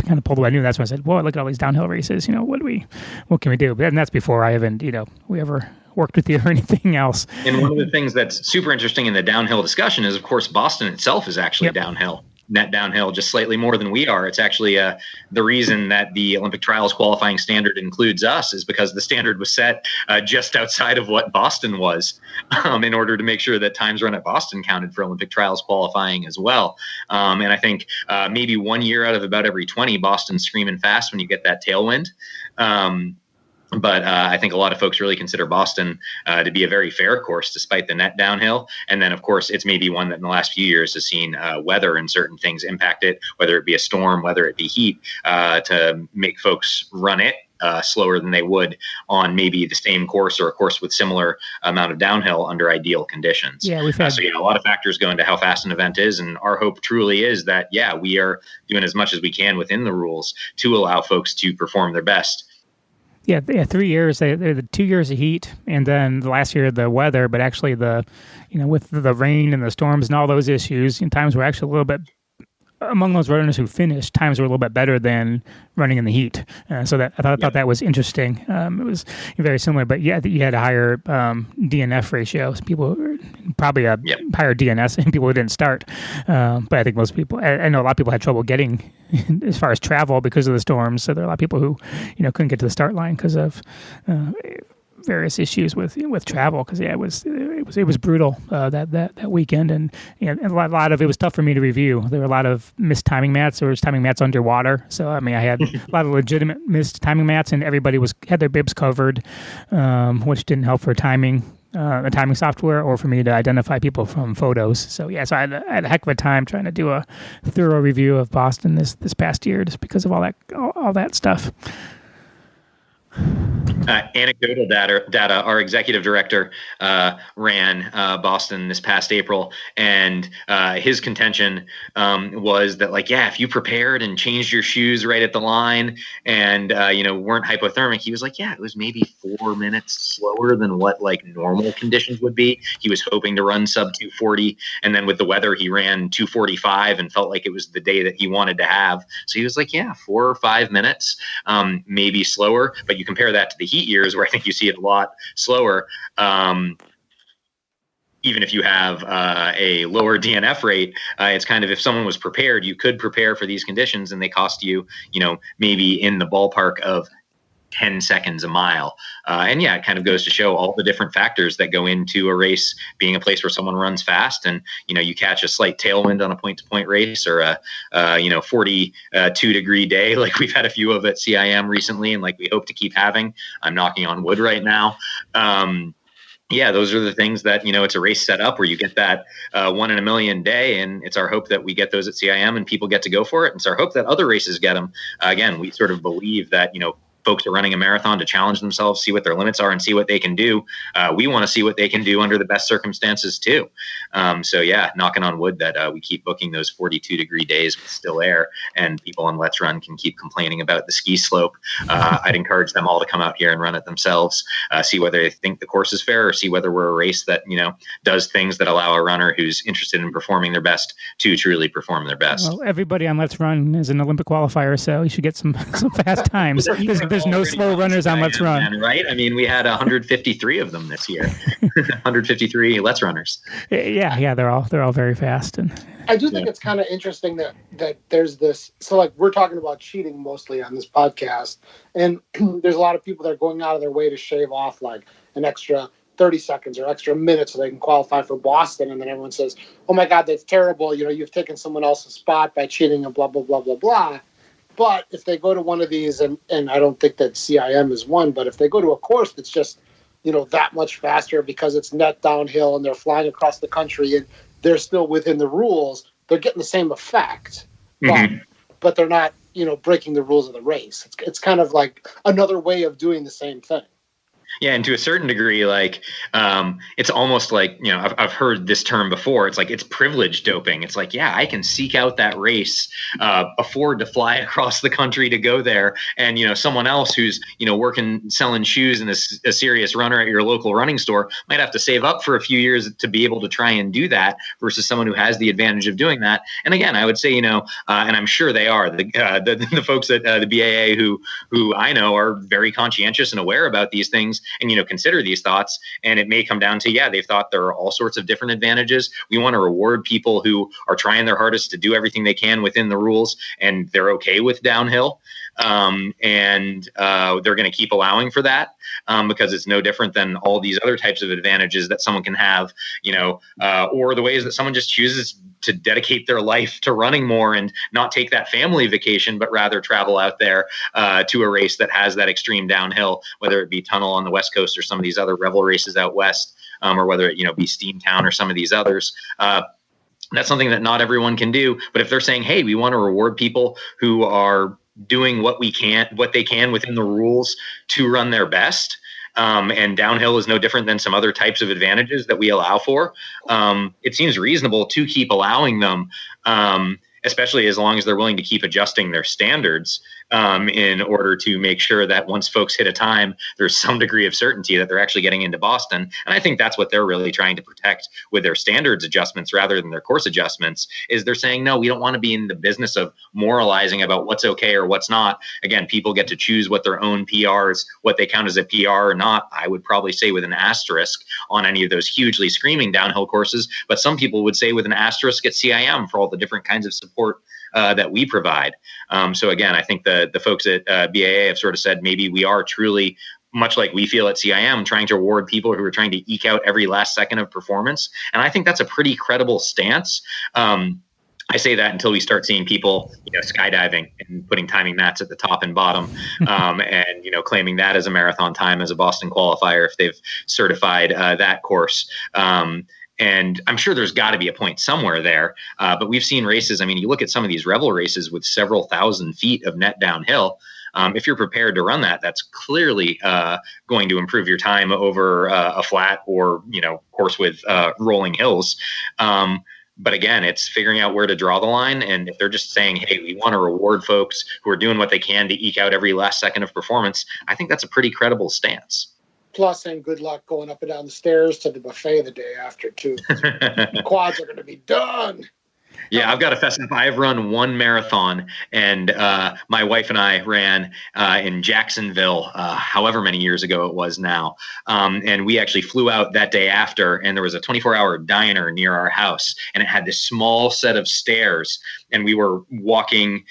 Speaker 2: kind of pulled away. I knew that's when I said, "Well, look at all these downhill races. What can we do?" But that's before I haven't, we ever worked with you or anything else.
Speaker 4: And one of the things that's super interesting in the downhill discussion is, of course, Boston itself is actually downhill. Net downhill, just slightly more than we are. It's actually the reason that the Olympic trials qualifying standard includes us is because the standard was set just outside of what Boston was in order to make sure that times run at Boston counted for Olympic trials qualifying as well. And I think maybe 1 year out of about every 20, Boston's screaming fast when you get that tailwind. But I think a lot of folks really consider Boston to be a very fair course despite the net downhill. And then, of course, it's maybe one that in the last few years has seen weather and certain things impact it, whether it be a storm, whether it be heat, to make folks run it slower than they would on maybe the same course or a course with similar amount of downhill under ideal conditions.
Speaker 2: Yeah, we've had
Speaker 4: a lot of factors go into how fast an event is. And our hope truly is that, we are doing as much as we can within the rules to allow folks to perform their best.
Speaker 2: Yeah, 3 years. They're the 2 years of heat, and then the last year the weather. But actually, with the rain and the storms and all those issues, times were actually a little bit. Among those runners who finished, times were a little bit better than running in the heat. So that I thought that was interesting. It was very similar, but you had a higher DNF ratio. So people probably a higher DNS and people who didn't start. But I think most people, I know a lot of people had trouble getting as far as travel because of the storms. So there are a lot of people who couldn't get to the start line because of various issues with travel, because it was brutal that weekend, and a lot of it was tough for me to review. There were a lot of missed timing mats. There was timing mats underwater, so I had a lot of legitimate missed timing mats, and everybody had their bibs covered, which didn't help for timing. The timing software, or for me to identify people from photos. So I had a heck of a time trying to do a thorough review of Boston this past year, just because of all that stuff.
Speaker 4: Anecdotal data. Our executive director ran Boston this past April, and his contention was that, if you prepared and changed your shoes right at the line and weren't hypothermic, he was like, it was maybe 4 minutes slower than what normal conditions would be. He was hoping to run sub 240, and then with the weather, he ran 245 and felt like it was the day that he wanted to have. So he was like, 4 or 5 minutes, maybe slower. But you compare that to the heat years, where I think you see it a lot slower. Even if you have a lower DNF rate, it's kind of, if someone was prepared, you could prepare for these conditions, and they cost you, maybe in the ballpark of 10 seconds a mile. And it kind of goes to show all the different factors that go into a race being a place where someone runs fast, and you catch a slight tailwind on a point-to-point race, or a 42-degree day like we've had a few of at CIM recently, and like we hope to keep having. I'm knocking on wood right now. yeah, those are the things that, it's a race set up where you get that 1 in a million day. And it's our hope that we get those at CIM and people get to go for it. And it's our hope that other races get them. Again, we sort of believe that, folks are running a marathon to challenge themselves, see what their limits are, and see what they can do. We want to see what they can do under the best circumstances too. So yeah, knocking on wood that we keep booking those 42-degree days with still air, and people on Let's Run can keep complaining about the ski slope. I'd encourage them all to come out here and run it themselves, see whether they think the course is fair, or see whether we're a race that does things that allow a runner who's interested in performing their best to truly perform their best.
Speaker 2: Well, everybody on Let's Run is an Olympic qualifier, so you should get some fast times. There's no slow runners on Let's Run,
Speaker 4: right? I mean, we had 153 of them this year. 153 Let's Runners.
Speaker 2: Yeah, they're all very fast. And
Speaker 3: I do think it's kind of interesting that there's this. So, like, we're talking about cheating mostly on this podcast, and there's a lot of people that are going out of their way to shave off like an extra 30 seconds or extra minutes so they can qualify for Boston, and then everyone says, "Oh my God, that's terrible! You've taken someone else's spot by cheating and blah blah blah blah blah." But if they go to one of these, and I don't think that CIM is one, but if they go to a course that's just, that much faster because it's net downhill and they're flying across the country and they're still within the rules, they're getting the same effect, but they're not, breaking the rules of the race. It's kind of like another way of doing the same thing.
Speaker 4: Yeah, and to a certain degree, like it's almost like, I've heard this term before. It's like it's privilege doping. It's like, yeah, I can seek out that race, afford to fly across the country to go there, and someone else who's working selling shoes and is a serious runner at your local running store might have to save up for a few years to be able to try and do that, versus someone who has the advantage of doing that. And again, I would say, and I'm sure they are the folks at the BAA who I know are very conscientious and aware about these things, and consider these thoughts. And it may come down to, they've thought there are all sorts of different advantages. We want to reward people who are trying their hardest to do everything they can within the rules, and they're okay with downhill. And they're going to keep allowing for that, because it's no different than all these other types of advantages that someone can have, or the ways that someone just chooses to dedicate their life to running more and not take that family vacation, but rather travel out there to a race that has that extreme downhill, whether it be Tunnel on the West Coast or some of these other Revel races out west, or whether it be Steamtown or some of these others. That's something that not everyone can do. But if they're saying, hey, we want to reward people who are doing what they can within the rules to run their best, and downhill is no different than some other types of advantages that we allow for, it seems reasonable to keep allowing them, especially as long as they're willing to keep adjusting their standards, in order to make sure that once folks hit a time, there's some degree of certainty that they're actually getting into Boston. And I think that's what they're really trying to protect with their standards adjustments rather than their course adjustments, is they're saying, no, we don't want to be in the business of moralizing about what's okay or what's not. Again, people get to choose what their own PRs, what they count as a PR or not. I would probably say with an asterisk on any of those hugely screaming downhill courses, but some people would say with an asterisk at CIM for all the different kinds of support that we provide. So again, I think the folks at BAA have sort of said, maybe we are truly, much like we feel at CIM, trying to reward people who are trying to eke out every last second of performance. And I think that's a pretty credible stance. I say that until we start seeing people, skydiving and putting timing mats at the top and bottom, and, claiming that as a marathon time as a Boston qualifier if they've certified that course. And I'm sure there's got to be a point somewhere there. But we've seen races. I mean, you look at some of these Revel races with several thousand feet of net downhill. If you're prepared to run that, that's clearly going to improve your time over a flat or, course with rolling hills. But again, it's figuring out where to draw the line. And if they're just saying, hey, we want to reward folks who are doing what they can to eke out every last second of performance, I think that's a pretty credible stance.
Speaker 3: Plus, and good luck going up and down the stairs to the buffet the day after, too. Quads are going to be done.
Speaker 4: Yeah, I've got to fess up. I've run one marathon, and my wife and I ran in Jacksonville, however many years ago it was now. And we actually flew out that day after, and there was a 24-hour diner near our house, and it had this small set of stairs. And we were walking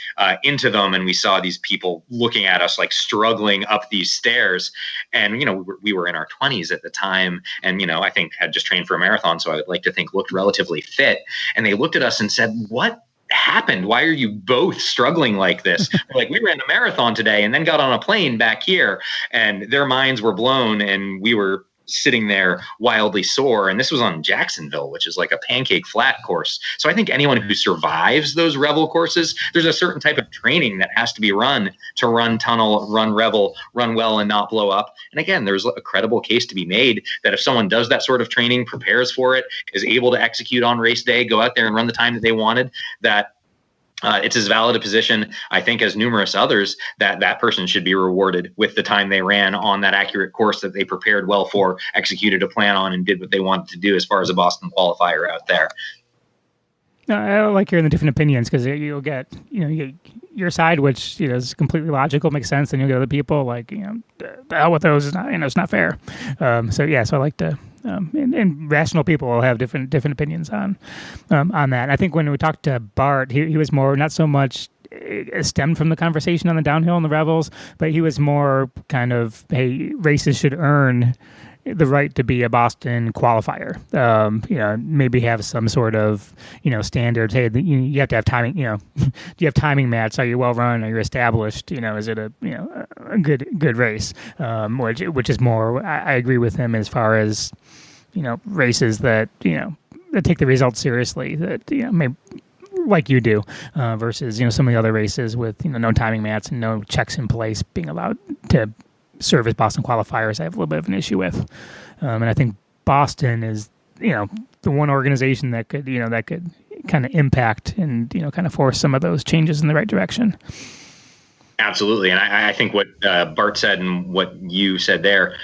Speaker 4: into them, and we saw these people looking at us like struggling up these stairs. And, we were in our 20s at the time, and, I think had just trained for a marathon. So I would like to think looked relatively fit. And they looked at us and said, what happened? Why are you both struggling like this? Like, we ran a marathon today and then got on a plane back here, and their minds were blown, and we were sitting there wildly sore. And this was on Jacksonville, which is like a pancake flat course. So I think anyone who survives those Revel courses, there's a certain type of training that has to be run to run tunnel, run Revel, run well, and not blow up. And again, there's a credible case to be made that if someone does that sort of training, prepares for it, is able to execute on race day, go out there and run the time that they wanted, that it's as valid a position, I think, as numerous others, that person should be rewarded with the time they ran on that accurate course that they prepared well for, executed a plan on, and did what they wanted to do as far as a Boston qualifier out there.
Speaker 2: I like hearing the different opinions, because you'll get, you get your side, which is completely logical, makes sense, and you'll get other people like, the hell with those, is not, it's not fair. So I like to, and rational people will have different opinions on that. I think when we talked to Bart, he was more, not so much stemmed from the conversation on the downhill and the Revels, but he was more kind of, hey, races should earn the right to be a Boston qualifier. Maybe have some sort of, standards. Hey, you have to have timing. Do you have timing match? Are you well run? Are you established? Is it a good race? Which is more. I agree with him as far as races that that take the results seriously. That maybe like you do, versus some of the other races with no timing mats and no checks in place being allowed to serve as Boston qualifiers. I have a little bit of an issue with, and I think Boston is the one organization that could kind of impact and kind of force some of those changes in the right direction.
Speaker 4: Absolutely, and I think what Bart said and what you said there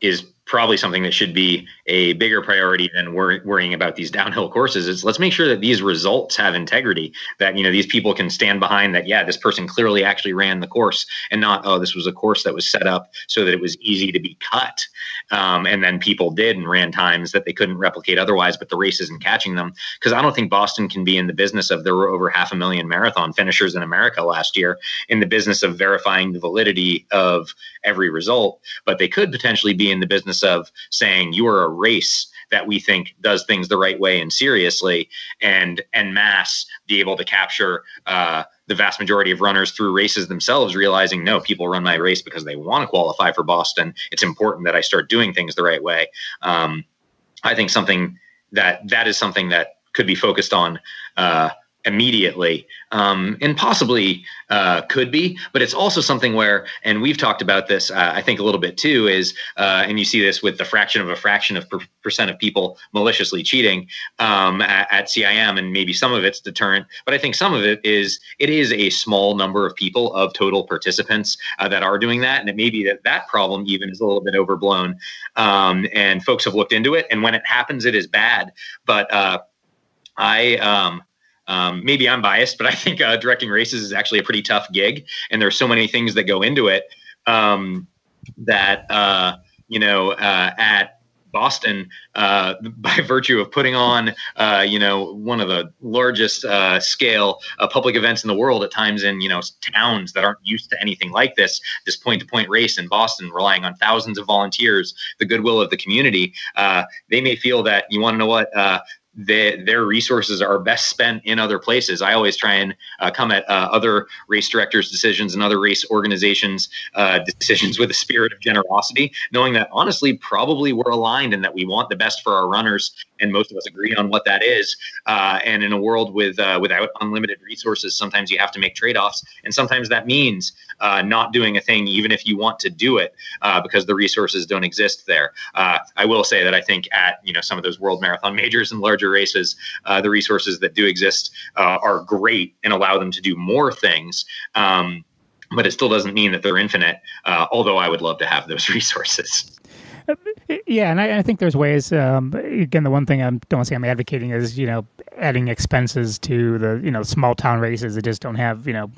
Speaker 4: is probably something that should be a bigger priority than worrying about these downhill courses. Is let's make sure that these results have integrity, that these people can stand behind that. Yeah, this person clearly actually ran the course, and not, oh, this was a course that was set up so that it was easy to be cut, and then people did and ran times that they couldn't replicate otherwise, but the race isn't catching them. Because I don't think Boston can be in the business of, there were over 500,000 marathon finishers in America last year, in the business of verifying the validity of every result, but they could potentially be in the business of saying, you are a race that we think does things the right way and seriously, and mass be able to capture the vast majority of runners through races themselves, realizing, no, people run my race because they want to qualify for Boston. It's important that I start doing things the right way. I think something that is something that could be focused on immediately, and possibly could be, but it's also something where, and we've talked about this, I think a little bit too, is, and you see this with the fraction of percent of people maliciously cheating at CIM, and maybe some of it's deterrent, but I think some of it is a small number of people of total participants that are doing that, and it may be that problem even is a little bit overblown, and folks have looked into it, and when it happens, it is bad, but maybe I'm biased, but I think directing races is actually a pretty tough gig, and there's so many things that go into it that at Boston, by virtue of putting on one of the largest scale public events in the world, at times in towns that aren't used to anything like this point-to-point race in Boston, relying on thousands of volunteers, the goodwill of the community, they may feel that, you want to know what, their resources are best spent in other places. I always try and come at other race directors' decisions and other race organizations' decisions with a spirit of generosity, knowing that honestly, probably we're aligned in that we want the best for our runners, and most of us agree on what that is. And in a world without unlimited resources, sometimes you have to make trade-offs, and sometimes that means not doing a thing even if you want to do it because the resources don't exist there. I will say that I think at some of those world marathon majors and larger races, the resources that do exist are great and allow them to do more things. But it still doesn't mean that they're infinite, although I would love to have those resources.
Speaker 2: Yeah, and I think there's ways. Again, the one thing I don't want to say I'm advocating is adding expenses to the small town races that just don't have the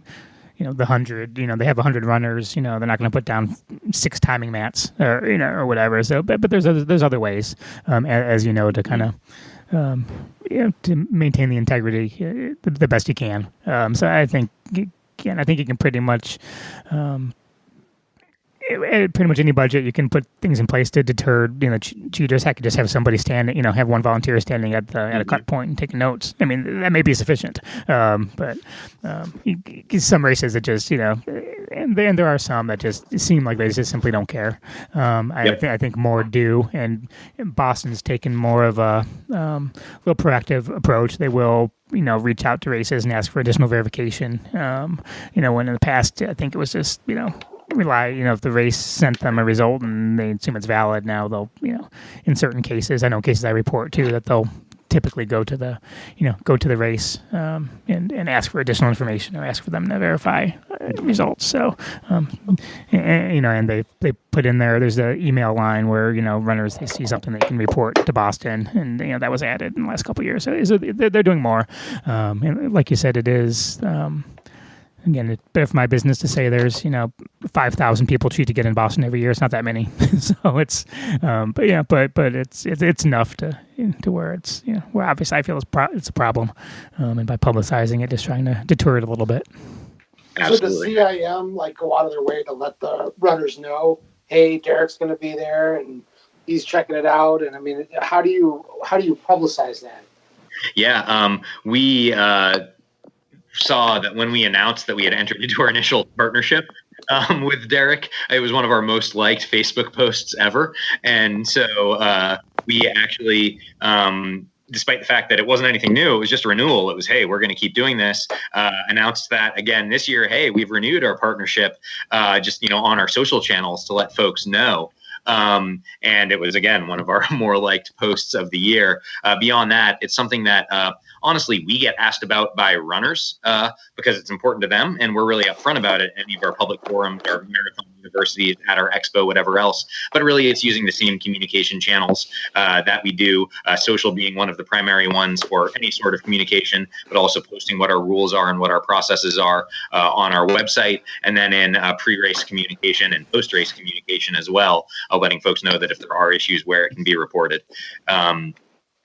Speaker 2: 100. They have 100 runners. They're not going to put down 6 timing mats or whatever. So, but there's other ways, as to kind of. To maintain the integrity the best you can. So I think you can pretty much at pretty much any budget, you can put things in place to deter, cheaters. I could just have somebody have one volunteer standing at a cut point and taking notes. I mean, that may be sufficient. But some races that just, and there are some that just seem like they just simply don't care. I think more do, and Boston's taken more of a little proactive approach. They will, reach out to races and ask for additional verification. When in the past, I think it was just, rely, if the race sent them a result and they assume it's valid, now they'll, in certain cases, I know cases I report too, that they'll typically go to the race and ask for additional information or ask for them to verify results. So, and they put in there's the email line where, runners, they see something they can report to Boston, and, that was added in the last couple of years. So they're doing more. And like you said, it is, again, it's better for my business to say there's 5,000 people cheat to get in Boston every year. It's not that many, so it's but it's enough to where it's where obviously I feel it's a problem, and by publicizing it, just trying to deter it a little bit.
Speaker 4: Absolutely.
Speaker 3: So does CIM go out of their way to let the runners know, hey, Derek's going to be there and he's checking it out? And I mean, how do you publicize that?
Speaker 4: Yeah, we saw that when we announced that we had entered into our initial partnership with Derek, it was one of our most liked Facebook posts ever. And so we actually, despite the fact that it wasn't anything new, it was just a renewal. It was, hey, we're going to keep doing this. Announced that again this year, hey, we've renewed our partnership just, on our social channels to let folks know. And it was, again, one of our more liked posts of the year. Beyond that, it's something that honestly we get asked about by runners because it's important to them, and we're really upfront about it. Any of our public forums, our marathon universities, at our expo, whatever else. But really, it's using the same communication channels that we do, social being one of the primary ones for any sort of communication, but also posting what our rules are and what our processes are on our website, and then in pre-race communication and post-race communication as well, letting folks know that if there are issues, where it can be reported.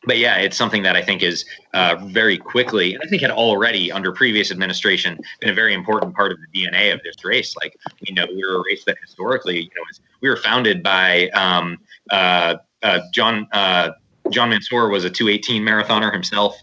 Speaker 4: But yeah, it's something that I think is very quickly, and I think had already under previous administration been a very important part of the DNA of this race. Like, we know we're a race that historically, we were founded by John Mansour was a 2:18 marathoner himself.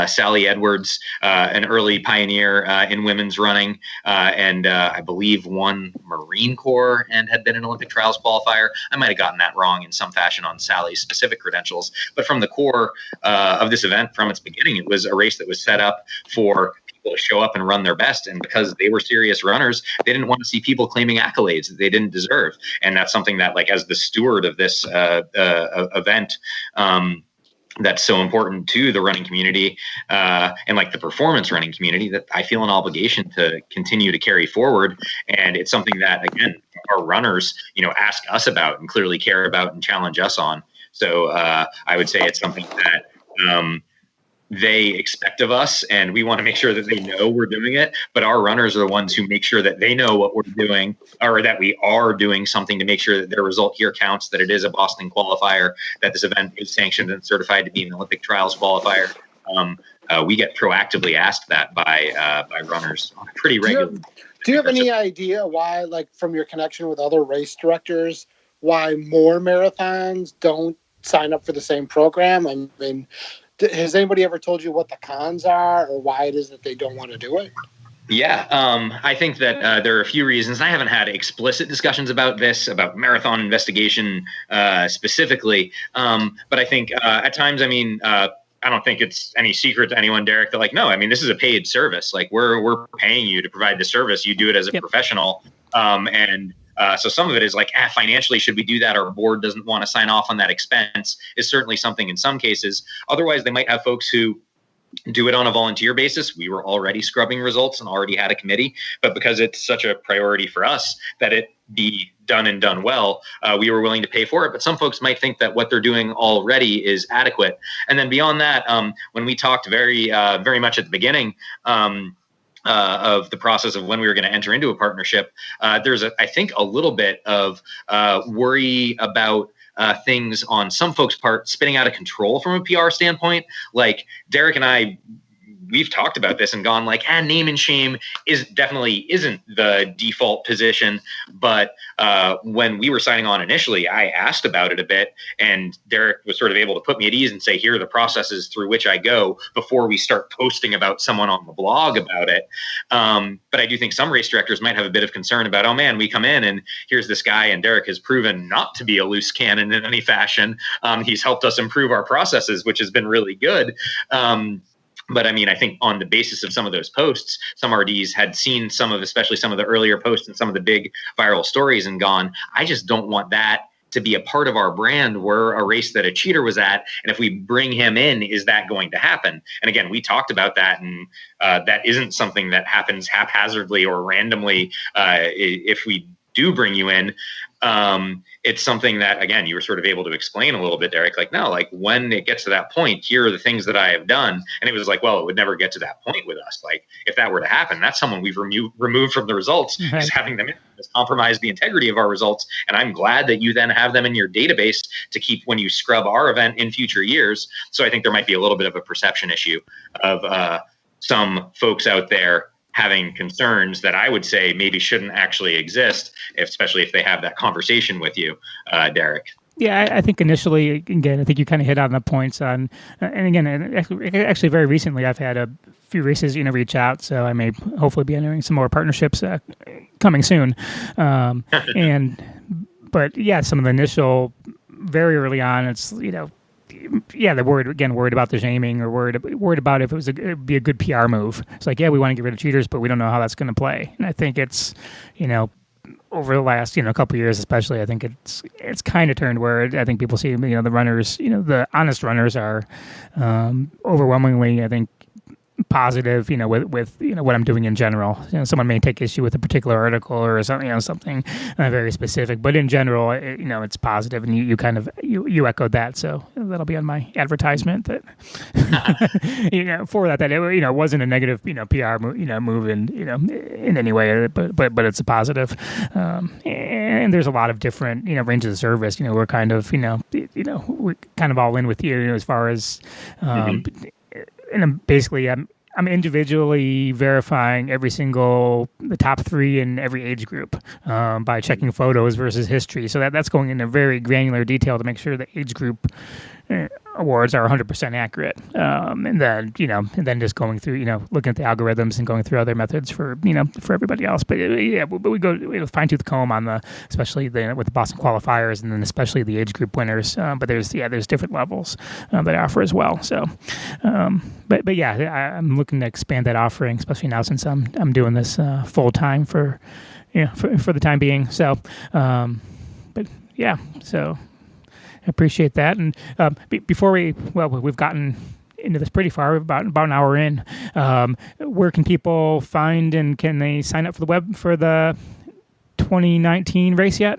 Speaker 4: Sally Edwards, an early pioneer in women's running, and I believe won Marine Corps and had been an Olympic trials qualifier. I might have gotten that wrong in some fashion on Sally's specific credentials. But from the core of this event, from its beginning, it was a race that was set up for people to show up and run their best. And because they were serious runners, they didn't want to see people claiming accolades that they didn't deserve. And that's something that, like, as the steward of this event, that's so important to the running community and like the performance running community, that I feel an obligation to continue to carry forward. And it's something that, again, our runners, ask us about and clearly care about and challenge us on. So I would say it's something that they expect of us, and we want to make sure that they know we're doing it. But our runners are the ones who make sure that they know what we're doing, or that we are doing something to make sure that their result here counts, that it is a Boston qualifier, that this event is sanctioned and certified to be an Olympic trials qualifier. We get proactively asked that by runners pretty regularly.
Speaker 3: Do you have any idea why, like, from your connection with other race directors, why more marathons don't sign up for the same program? I mean, has anybody ever told you what the cons are, or why it is that they don't want to do it?
Speaker 4: Yeah, I think that there are a few reasons. I haven't had explicit discussions about this, about marathon investigation specifically, but I think at times, I don't think it's any secret to anyone, Derek, that, like, no, this is a paid service. Like, we're paying you to provide the service. You do it as a professional, and so some of it is like, financially, should we do that? Our board doesn't want to sign off on that expense, is certainly something in some cases. Otherwise, they might have folks who do it on a volunteer basis. We were already scrubbing results and already had a committee, but because it's such a priority for us that it be done and done well, we were willing to pay for it. But some folks might think that what they're doing already is adequate. And then beyond that, when we talked very much at the beginning, of the process of when we were going to enter into a partnership, there's I think a little bit of worry about things on some folks' part spinning out of control from a PR standpoint. Like, Derek and I we've talked about this and gone like, name and shame definitely isn't the default position. But when we were signing on initially, I asked about it a bit, and Derek was sort of able to put me at ease and say, here are the processes through which I go before we start posting about someone on the blog about it. But I do think some race directors might have a bit of concern about, oh man, we come in and here's this guy, and Derek has proven not to be a loose cannon in any fashion. He's helped us improve our processes, which has been really good. But I mean, I think on the basis of some of those posts, some RDs had seen especially some of the earlier posts and some of the big viral stories and gone, I just don't want that to be a part of our brand. We're a race that a cheater was at. And if we bring him in, is that going to happen? And again, we talked about that, and that isn't something that happens haphazardly or randomly. If we do bring you in, it's something that, again, you were sort of able to explain a little bit, Derek, like, no, like when it gets to that point, here are the things that I have done. And it was like, well, it would never get to that point with us. Like if that were to happen, that's someone we've removed from the results, because having them in has compromised the integrity of our results. And I'm glad that you then have them in your database to keep when you scrub our event in future years. So I think there might be a little bit of a perception issue of some folks out there having concerns that I would say maybe shouldn't actually exist, especially if they have that conversation with you, Derek.
Speaker 2: Yeah, I think initially, again, I think you kind of hit on the points on, and again, actually very recently, I've had a few races, reach out, so I may hopefully be entering some more partnerships coming soon. But yeah, some of the initial, very early on, it's, they're worried about the shaming, or worried about if it'd be a good PR move. It's like, we want to get rid of cheaters, but we don't know how that's going to play. And I think it's, over the last, couple of years, especially, I think it's kind of turned where I think people see, the runners, the honest runners are overwhelmingly, I think, positive, with what I'm doing in general. Someone may take issue with a particular article or something, something very specific, but in general, it's positive, and you kind of you echoed that, so that'll be on my advertisement that for that it wasn't a negative PR move in any way, but it's a positive, and there's a lot of different ranges of service. We're kind of we're kind of all in with you as far as. And basically, I'm individually verifying the top 3 in every age group by checking photos versus history. So that's going into very granular detail to make sure the age group awards are 100% accurate. And then just going through, looking at the algorithms and going through other methods for everybody else. But we go fine tooth comb on especially with the Boston qualifiers, and then especially the age group winners. But there's different levels that I offer as well. So, but yeah, I'm looking to expand that offering, especially now since I'm doing this full time for the time being. So, but yeah, so. I appreciate that. And before we've gotten into this pretty far, about an hour in. Where can people find, and can they sign up for the 2019 race yet?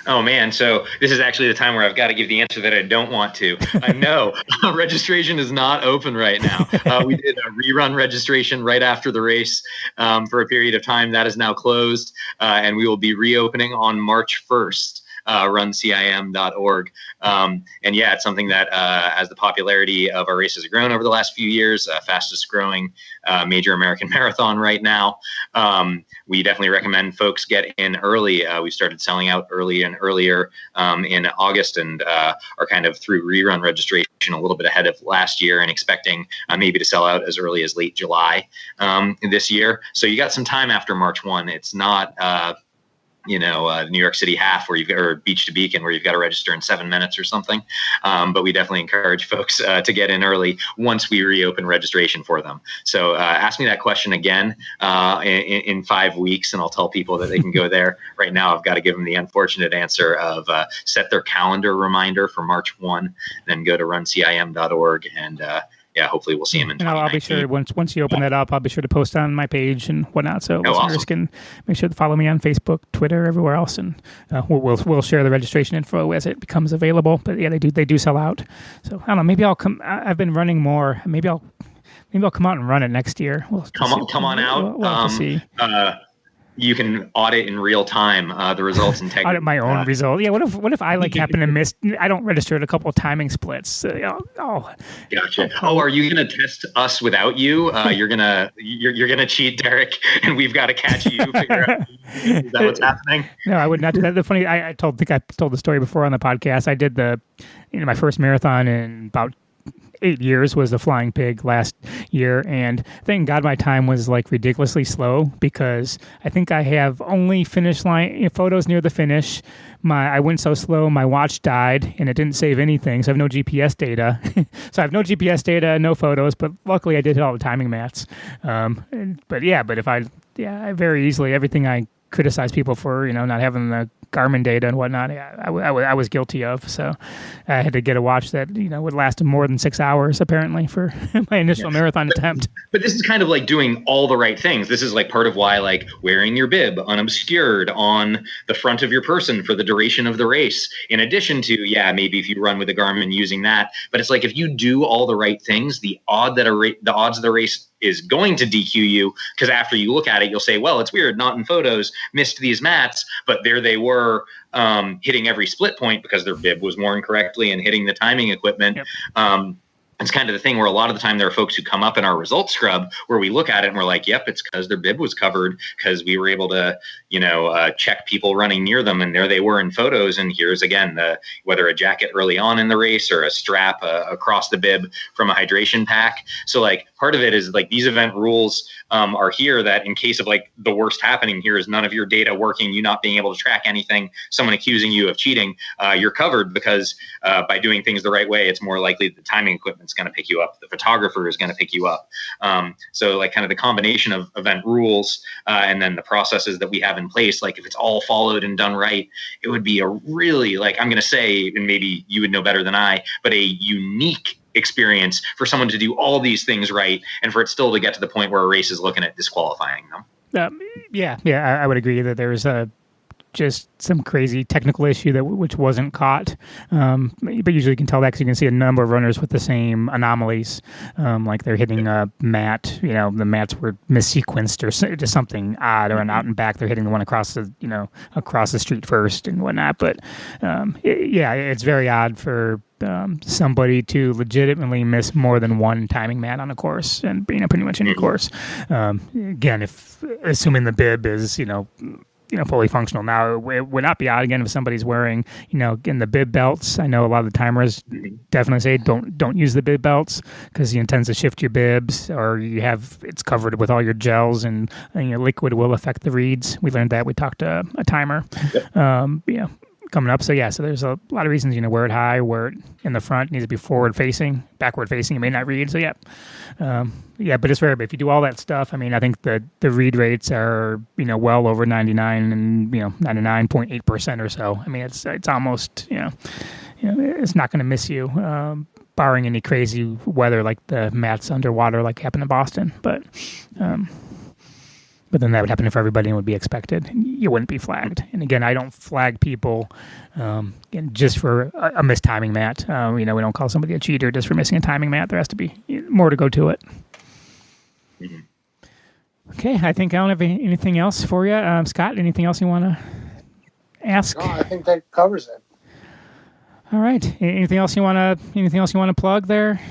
Speaker 4: Oh, man. So this is actually the time where I've got to give the answer that I don't want to. I know registration is not open right now. We did a rerun registration right after the race for a period of time. That is now closed, and we will be reopening on March 1st. RunCIM.org. And yeah, it's something that as the popularity of our races has grown over the last few years, fastest growing major American marathon right now. We definitely recommend folks get in early. We started selling out early and earlier in August, and are kind of through rerun registration a little bit ahead of last year, and expecting maybe to sell out as early as late July this year. So you got some time after March 1. It's not the New York City half or Beach to Beacon where you've got to register in 7 minutes or something. But we definitely encourage folks to get in early once we reopen registration for them. So ask me that question again in 5 weeks, and I'll tell people that they can go there. Right now, I've got to give them the unfortunate answer of set their calendar reminder for March 1, then go to runcim.org, and hopefully we'll see him in 2019.
Speaker 2: And I'll be sure, once you open that up, I'll be sure to post on my page and whatnot, so listeners can make sure to follow me on Facebook, Twitter, everywhere else, and we'll share the registration info as it becomes available. But yeah, they do sell out. So I don't know, maybe I'll come. I've been running more. Maybe I'll come out and run it next year.
Speaker 4: Come on out.
Speaker 2: We'll have to see.
Speaker 4: you can audit in real time the results integrity.
Speaker 2: Audit my own result. Yeah. What if I happen to miss? I don't register at a couple of timing splits.
Speaker 4: Gotcha. Are you going to test us without you? You're gonna cheat, Derek, and we've got to catch you. Figure out is that what's happening?
Speaker 2: No, I would not do that. The funny, I think I told the story before on the podcast. I did my first marathon in about 8 years was the Flying Pig last year, and thank God my time was ridiculously slow, because I think I have only finish line photos near the finish. I went so slow, my watch died, and it didn't save anything, so I have no GPS data. So I have no GPS data, no photos, but luckily I did hit all the timing mats. But if I very easily, everything I criticize people for, not having the Garmin data and whatnot, I was guilty of. So I had to get a watch that, would last more than 6 hours, apparently, for my initial marathon attempt.
Speaker 4: But this is kind of like doing all the right things. This is part of why wearing your bib unobscured on the front of your person for the duration of the race, in addition to, maybe if you run with a Garmin using that. But it's if you do all the right things, the odds of the race is going to DQ you, because after you look at it, you'll say, well, it's weird, not in photos, missed these mats, but there they were, hitting every split point because their bib was worn correctly and hitting the timing equipment. Yep. It's kind of the thing where a lot of the time there are folks who come up in our results scrub where we look at it and we're like, yep, it's because their bib was covered, because we were able to, check people running near them, and there they were in photos. And here's again, whether a jacket early on in the race or a strap across the bib from a hydration pack. So part of it is these event rules are here that in case of the worst happening here is none of your data working, you not being able to track anything, someone accusing you of cheating, you're covered, because by doing things the right way, it's more likely the timing equipment's going to pick you up, the photographer is going to pick you up. So kind of the combination of event rules and then the processes that we have in place, if it's all followed and done right, it would be a really, I'm going to say, and maybe you would know better than I, but a unique experience for someone to do all these things right, and for it still to get to the point where a race is looking at disqualifying them.
Speaker 2: I would agree that there's just some crazy technical issue which wasn't caught. But usually you can tell that because you can see a number of runners with the same anomalies, they're hitting a mat. The mats were missequenced or just something odd, or an out and back. They're hitting the one across the street first and whatnot. But it's very odd for somebody to legitimately miss more than one timing mat on a course, and pretty much any course. Again, if assuming the bib is fully functional. Now, it would not be odd again if somebody's wearing, in the bib belts. I know a lot of the timers definitely say don't use the bib belts, because it tends to shift your bibs, or it's covered with all your gels, and your liquid will affect the reads. We learned that. We talked to a timer. Yep. Coming up. So there's a lot of reasons, wear it high, wear it in the front, needs to be forward facing, backward facing, you may not read. So but it's rare. But if you do all that stuff, I think the read rates are, well over 99 and, 99.8% or so. It's almost, it's not going to miss you, barring any crazy weather, like the mats underwater, like happened in Boston. But then that would happen for everybody and would be expected. You wouldn't be flagged. And again, I don't flag people just for a missed timing mat. We don't call somebody a cheater just for missing a timing mat. There has to be more to go to it. Mm-hmm. Okay, I think I don't have anything else for you. Scott, anything else you want to ask?
Speaker 3: No, I think that covers it.
Speaker 2: All right. Anything else you want to plug there,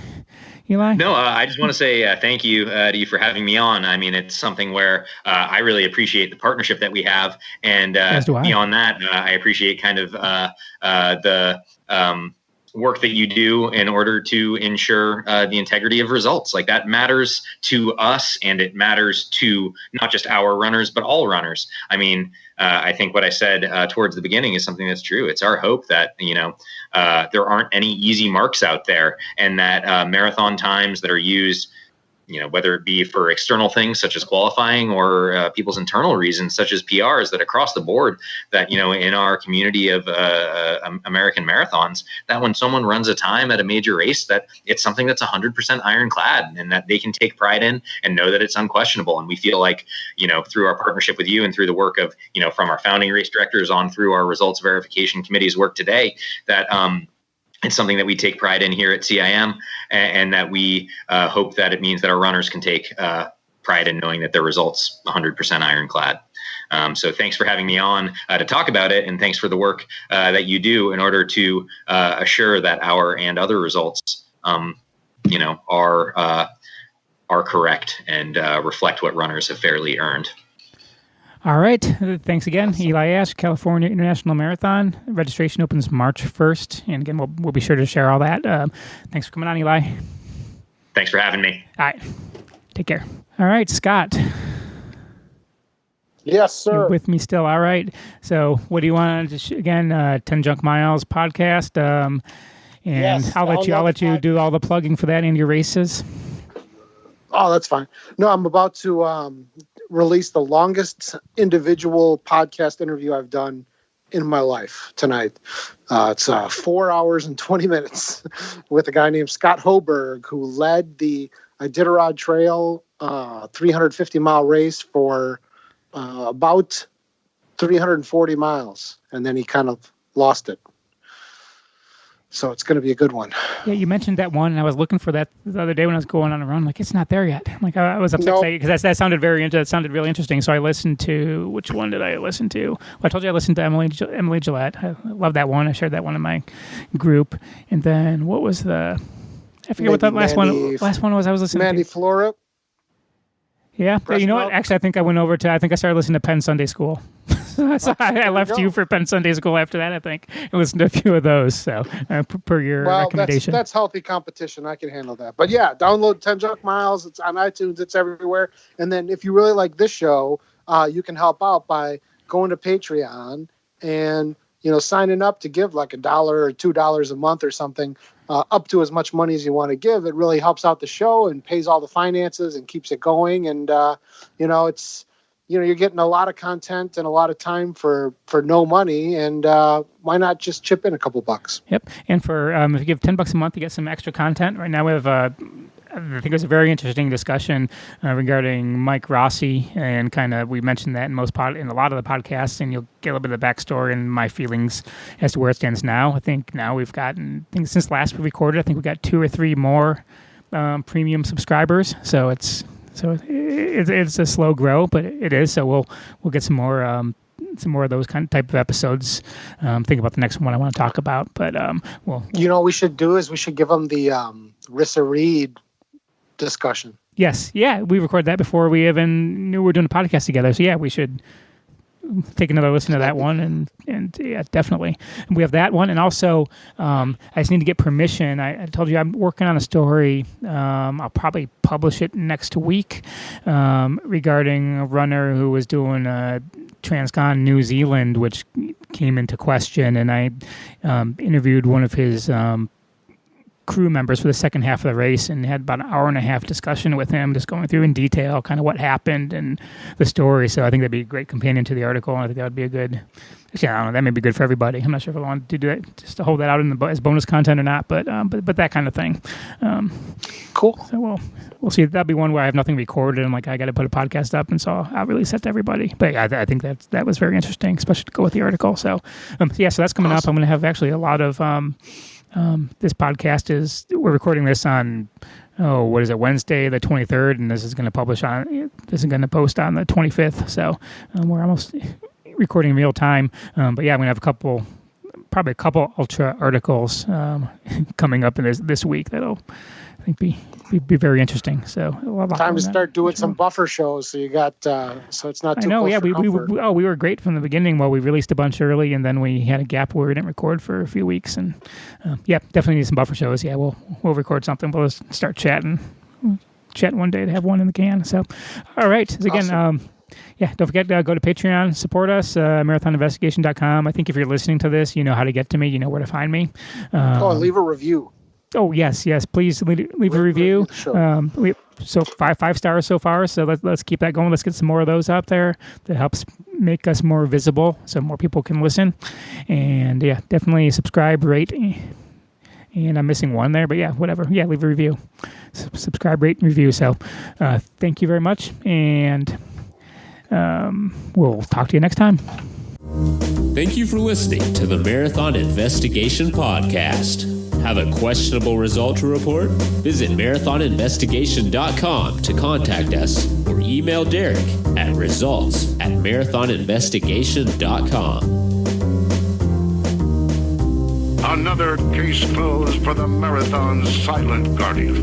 Speaker 2: Eli?
Speaker 4: No, I just want to say thank you to you for having me on. It's something where I really appreciate the partnership that we have, and beyond that, I appreciate kind of the work that you do in order to ensure the integrity of results. That matters to us, and it matters to not just our runners, but all runners. I think what I said towards the beginning is something that's true. It's our hope that, there aren't any easy marks out there, and that marathon times that are used, whether it be for external things such as qualifying, or people's internal reasons such as PRs, that across the board, that, in our community of American marathons, that when someone runs a time at a major race, that it's something that's 100% ironclad, and that they can take pride in and know that it's unquestionable. And we feel like, through our partnership with you and through the work of, from our founding race directors on through our results verification committee's work today, that it's something that we take pride in here at CIM, and that we hope that it means that our runners can take pride in knowing that their results 100% ironclad. So thanks for having me on to talk about it, and thanks for the work that you do in order to assure that our and other results, are correct and reflect what runners have fairly earned.
Speaker 2: All right. Thanks again, Eli Asch, California International Marathon. Registration opens March 1st. And again, we'll be sure to share all that. Thanks for coming on, Eli.
Speaker 4: Thanks for having me.
Speaker 2: All right. Take care. All right, Scott.
Speaker 3: Yes, sir.
Speaker 2: You're with me still. All right. So what do you want to, again, 10 Junk Miles podcast. And
Speaker 3: Yes,
Speaker 2: I'll let you do all the plugging for that and your races.
Speaker 3: Oh, that's fine. No, I'm about to release the longest individual podcast interview I've done in my life tonight. It's 4 hours and 20 minutes with a guy named Scott Hoberg, who led the Iditarod Trail 350-mile race for about 340 miles, and then he kind of lost it. So it's going to be a good one.
Speaker 2: Yeah, you mentioned that one, and I was looking for that the other day when I was going on a run. I'm like, it's not there yet. Like I was upset because that sounded that sounded really interesting. So I listened to, which one did I listen to? Well, I told you I listened to Emily Gillette. I love that one. I shared that one in my group. And then what was I forget what that last one was. I was listening
Speaker 3: Mandy
Speaker 2: to
Speaker 3: Flora.
Speaker 2: Yeah, you know what? Actually, I think I started listening to Penn Sunday School. So I left you for Penn Sunday School after that, I think, and listened to a few of those. So per your recommendation.
Speaker 3: That's healthy competition. I can handle that. But yeah, download 10 Junk Miles. It's on iTunes. It's everywhere. And then if you really like this show, you can help out by going to Patreon and signing up to give like $1 or $2 a month or something, up to as much money as you want to give. It really helps out the show and pays all the finances and keeps it going. And it's you're getting a lot of content and a lot of time for no money. And why not just chip in a couple bucks?
Speaker 2: Yep. And for if you give $10 a month, you get some extra content. Right now we have I think it was a very interesting discussion regarding Mike Rossi, and kind of we mentioned that in a lot of the podcasts, and you'll get a little bit of the backstory and my feelings as to where it stands now. I think now we've gotten, since last we recorded, I think we got 2 or 3 more premium subscribers. So it's a slow grow, but it is. So we'll get some more of those kind of type of episodes. Think about the next one I want to talk about, but well,
Speaker 3: what we should do is we should give them the Rissa Reed discussion.
Speaker 2: Yes, yeah, we recorded that before we even knew we were doing a podcast together. So yeah, we should take another listen to that one, and yeah, definitely. And we have that one, and also I just need to get permission. I told you I'm working on a story. I'll probably publish it next week regarding a runner who was doing Transcon New Zealand, which came into question, and I interviewed one of his crew members for the second half of the race and had about an hour and a half discussion with him, just going through in detail kind of what happened and the story. So I think that'd be a great companion to the article, and I think that would be a good, actually, I don't know, that may be good for everybody. I'm not sure if I want to do that, just to hold that out as bonus content or not, but that kind of thing.
Speaker 3: Cool.
Speaker 2: So we'll see. That'll be one where I have nothing recorded. I'm like, I got to put a podcast up, and so I'll release that to everybody. But yeah, I think that was very interesting, especially to go with the article. So so that's coming up. I'm going to have actually a lot of this podcast we're recording this on Wednesday the 23rd, and this is going to post on the 25th. So we're almost recording in real time. But yeah, I'm going to have probably a couple ultra articles coming up in this week that'll, I think, be very interesting. So
Speaker 3: time to start doing some buffer shows. So you got so it's not too.
Speaker 2: I know.
Speaker 3: Close
Speaker 2: Yeah, we were great from the beginning. Well, we released a bunch early, and then we had a gap where we didn't record for a few weeks. And definitely need some buffer shows. Yeah, we'll record something. We'll just start chatting one day to have one in the can. So, all right. So again,
Speaker 3: awesome.
Speaker 2: Don't forget to go to Patreon, support us, marathoninvestigation.com. I think if you're listening to this, you know how to get to me. You know where to find me.
Speaker 3: Leave a review.
Speaker 2: Oh, yes. Please leave a review. So 5 stars so far. So let's keep that going. Let's get some more of those out there. That helps make us more visible so more people can listen. And yeah, definitely subscribe, rate. And I'm missing one there, but yeah, whatever. Yeah, leave a review. Subscribe, rate, and review. So thank you very much. And we'll talk to you next time.
Speaker 1: Thank you for listening to the Marathon Investigation Podcast. Have a questionable result to report? Visit marathoninvestigation.com to contact us or email Derek at results at marathoninvestigation.com.
Speaker 5: Another case closed for the Marathon's silent guardian.